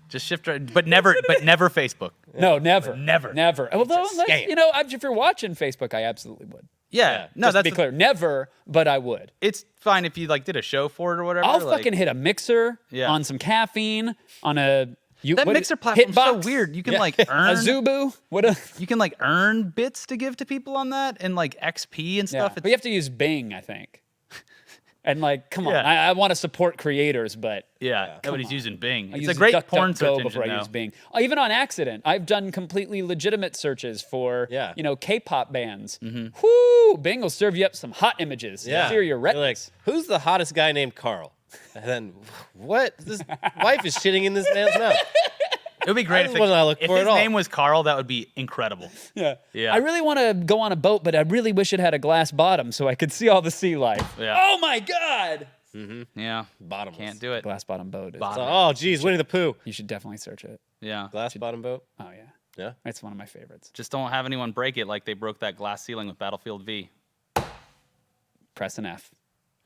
Just shift right, but never Facebook. No, never, Never. never. Although, a scam. if you're watching Facebook, I absolutely would. Yeah. No, Just to that's be clear, never, but I would. It's fine if you did a show for it or whatever. I'll like- fucking hit a mixer Yeah. on some caffeine on a that mixer platform's so hitbox, weird. You can a earn Zubu. What a you can earn bits to give to people on that and XP and yeah. stuff. But you have to use Bing, I think. And come on, Yeah. I want to support creators, but Yeah, nobody's using Bing. I It's use a great porn DuckDuckGo search engine before I now. use Bing. Even on accident, I've done completely legitimate searches for Yeah. K-pop bands. Mm-hmm. Whoo! Bing will serve you up some hot images. Yeah. Sear your You're retinas. like, who's the hottest guy named Carl? And then, what? This wife is shitting in this man's mouth. It would be great That's what I look if for his at all. name was Carl. That would be incredible. Yeah. Yeah. I really want to go on a boat, but I really wish it had a glass bottom so I could see all the sea life. Yeah. Oh my God! Yeah, Bottomless. can't do it. Glass bottom boat. Bottom. Oh, geez, Winnie the Pooh. You should definitely search it. Yeah, Glass bottom boat. Oh yeah. Yeah. It's one of my favorites. just don't have anyone break it like they broke that glass ceiling with Battlefield V. Press an F.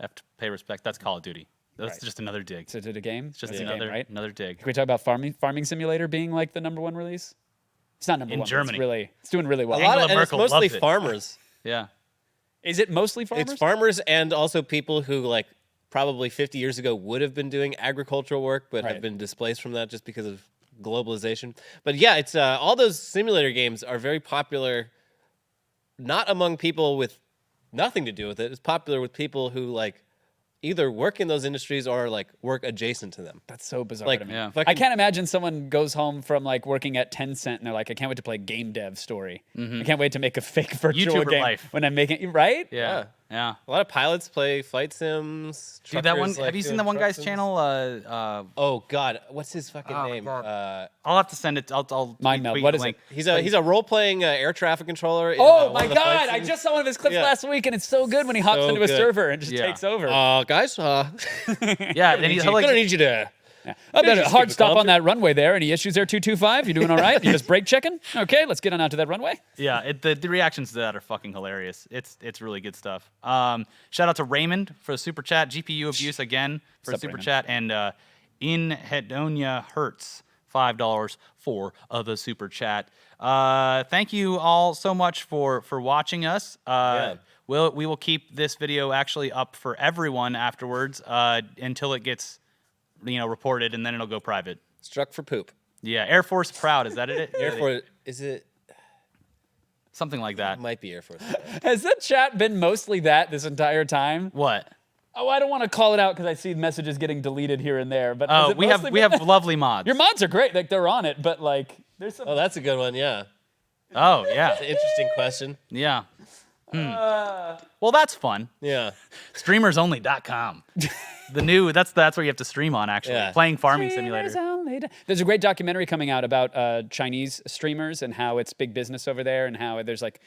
Have to pay respect. That's Call of Duty. That's Right. just another dig. Is it a game? It's just That's a another game, right? another dig. Can we talk about Farming Simulator being the number one release? It's not number In one. but Germany. It's doing really well. A lot Angela of, and it's Merkel mostly loves it. farmers. Yeah, Is it mostly farmers? It's farmers and also people who probably 50 years ago would have been doing agricultural work, but Right. have been displaced from that just because of globalization. But yeah, it's all those simulator games are very popular, not among people with nothing to do with it. It's popular with people who either work in those industries or work adjacent to them. That's so bizarre Like, to me. yeah. I can't imagine someone goes home from working at Tencent and they're like, I can't wait to play Game Dev Story. I can't wait to make a fake virtual YouTuber game life. when I'm making right. yeah. Yeah. A lot of pilots play flight sims. Dude, that one. truckers, like, Have you seen doing the one truck guy's sims. channel? Oh God, what's his fucking name? God. I'll have to send it. I'll Mind meld. tweet What the is link. it? He's a role-playing air traffic controller. In, Oh one my of the flight God! I sims. just saw one of his clips Yeah. last week, and it's so good when he hops So into a good. server and just Yeah. takes over. Guys, Yeah, and he'll gonna like. need you to. I bet a just hard keep it stop on confident. that runway there. Any issues there, 225? You doing all right? You just brake checking? Okay, let's get on out to that runway. Yeah, the reactions to that are fucking hilarious. It's really good stuff. Shout out to Raymond for the super chat. GPU abuse again for the Sup, super Raymond? chat, and in Hedonia Hertz $5 for the super chat. Thank you all so much for watching us. We will keep this video actually up for everyone afterwards until it gets reported, and then it'll go private. Struck for poop. Yeah, Air Force Proud, is that it? Air Force, is it? Something like that. It might be Air Force. Has that chat been mostly that this entire time? What? Oh, I don't want to call it out because I see messages getting deleted here and there. But has Oh, it we have mostly been that? lovely mods. Your mods are great. Like they're on it, but like there's some. Oh, that's a good one. Yeah, Oh yeah, it's an interesting question. yeah. Well, that's fun. Yeah. Streamersonly.com. The new that's where you have to stream on actually. Yeah. Playing Farming Simulator. There's a great documentary coming out about Chinese streamers and how it's big business over there and how there's like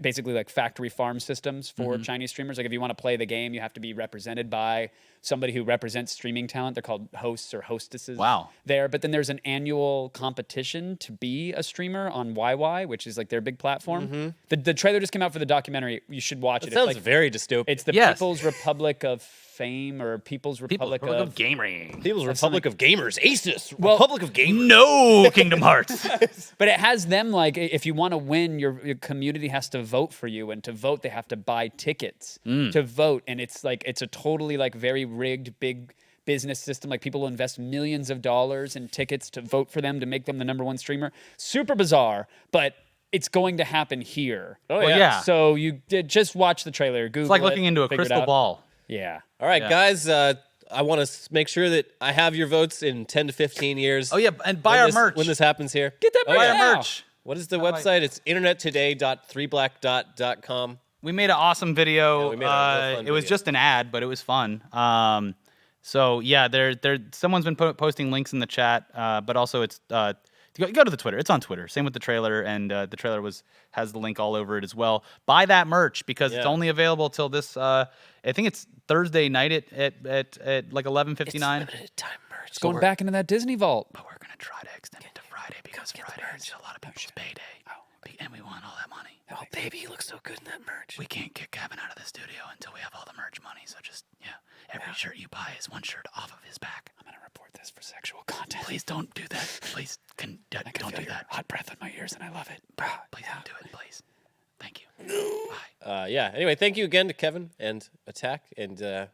basically like factory farm systems for Chinese streamers. Like if you want to play the game, you have to be represented by somebody who represents streaming talent. They're called hosts or hostesses. Wow. There, but then there's an annual competition to be a streamer on YY, which is like their big platform. The trailer just came out for the documentary. You should watch it. It sounds it's like, very dystopian. it's the Yes. People's Republic of Fame or People's Republic of Gaming. People's Republic of Gamers, ASUS, Well- Republic of Gamers. No Kingdom Hearts. But it has them like if you want to win, your community has to vote for you, and to vote they have to buy tickets to vote, and it's like it's a totally like very rigged big business system. Like people will invest millions of dollars in tickets to vote for them to make them the #1 streamer. Super bizarre, but it's going to happen here. Oh Well, yeah. yeah. So you did just watch the trailer. Google It's like it, looking into a figure it crystal out. ball. Yeah. All right, Yeah. guys. I want to make sure that I have your votes in 10 to 15 years. Oh yeah, and buy when our this- merch. when this happens here. Get that Oh, buy merch our now. merch. What is the like- website? It's internettoday.3blackdot.com. We made an awesome video. Yeah, we made a real fun it was video. just an ad, but it was fun. So yeah, someone's been posting links in the chat, but also it's go to the Twitter. It's on Twitter. Same with the trailer, and the trailer has the link all over it as well. Buy that merch because it's Yeah. only available till this. I think it's Thursday night at like 11:59. Limited time merch. It's going back into that Disney vault. But we're gonna try to extend it to Friday because Friday is a lot of people's payday, and we want all that money. Oh, baby, you look so good in that merch. We can't kick Kevin out of the studio until we have all the merch money. So just every shirt you buy is one shirt off of his back. I'm gonna report this for sexual content. Please don't do that. Please don't do that. Hot breath in my ears, and I love it. Please don't do it, please. Thank you. Bye. Yeah. Anyway, thank you again to Kevin and Attack, and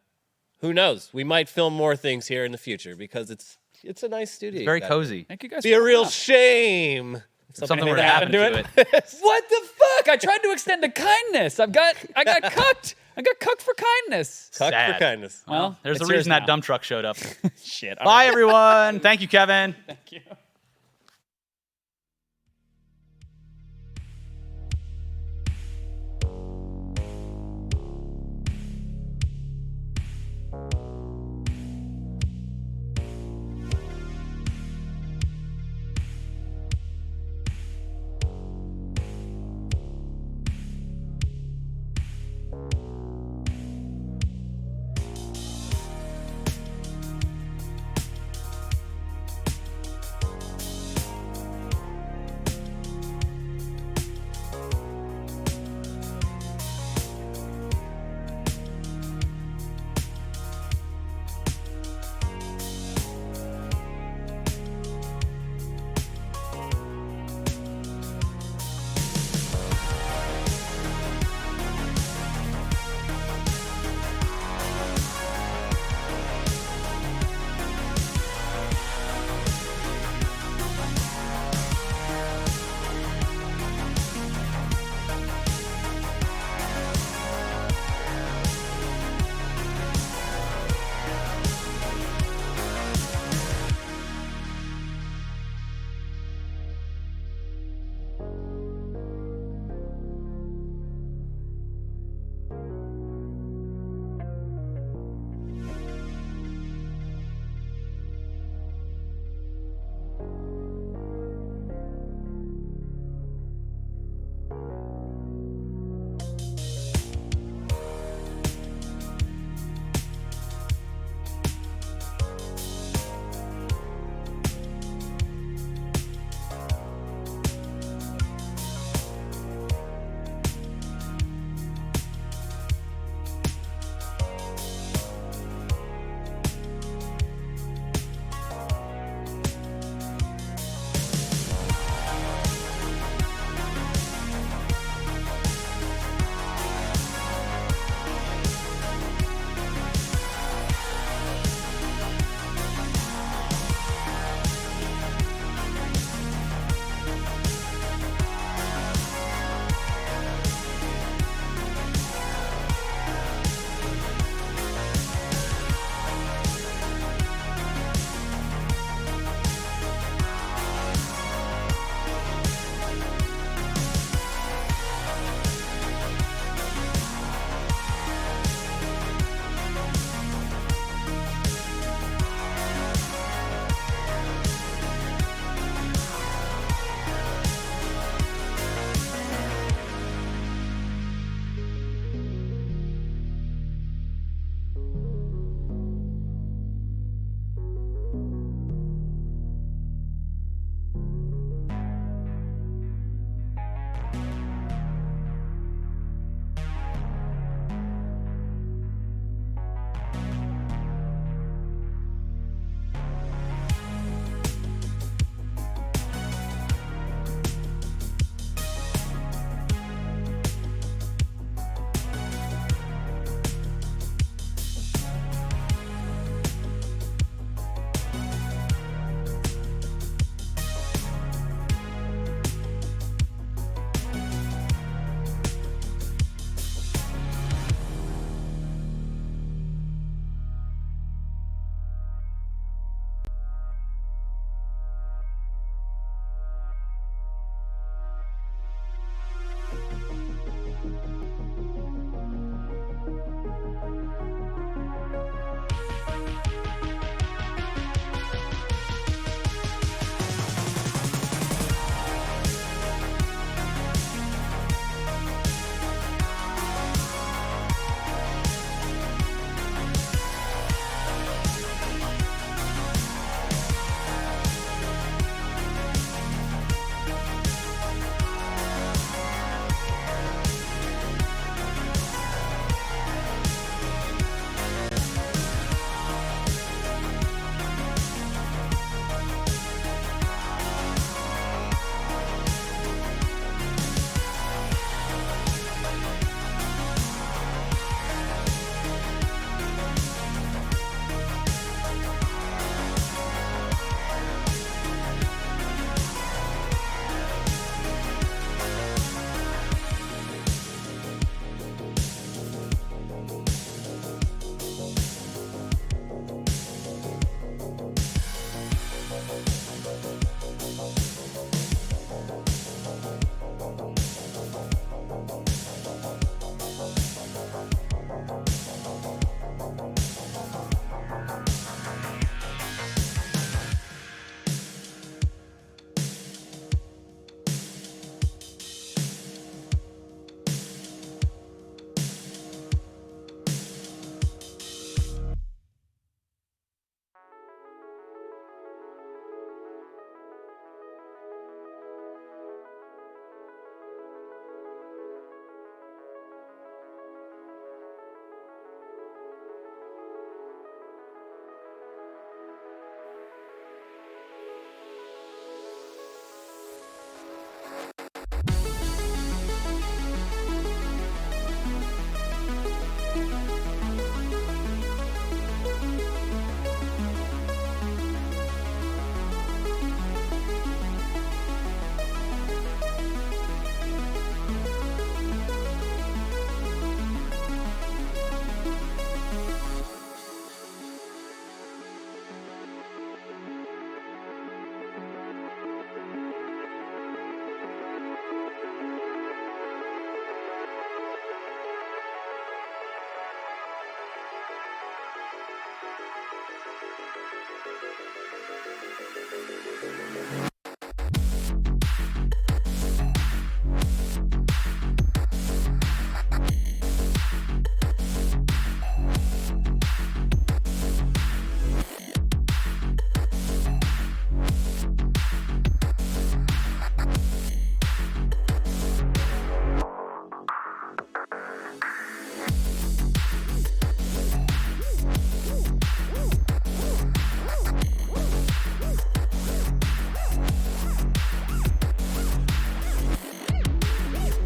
who knows, we might film more things here in the future because it's a nice studio. Very you got. cozy. Thank you guys. Be a for real coming shame. If Something were to that happen happened to to it. out. What the fuck? I tried to extend a kindness. I got cucked. I got cucked for kindness. Tuck for Sad. kindness. Well, There's a it's reason yours that now. dump truck showed up. Shit. All Bye, right. everyone. Thank you, Kevin. Thank you.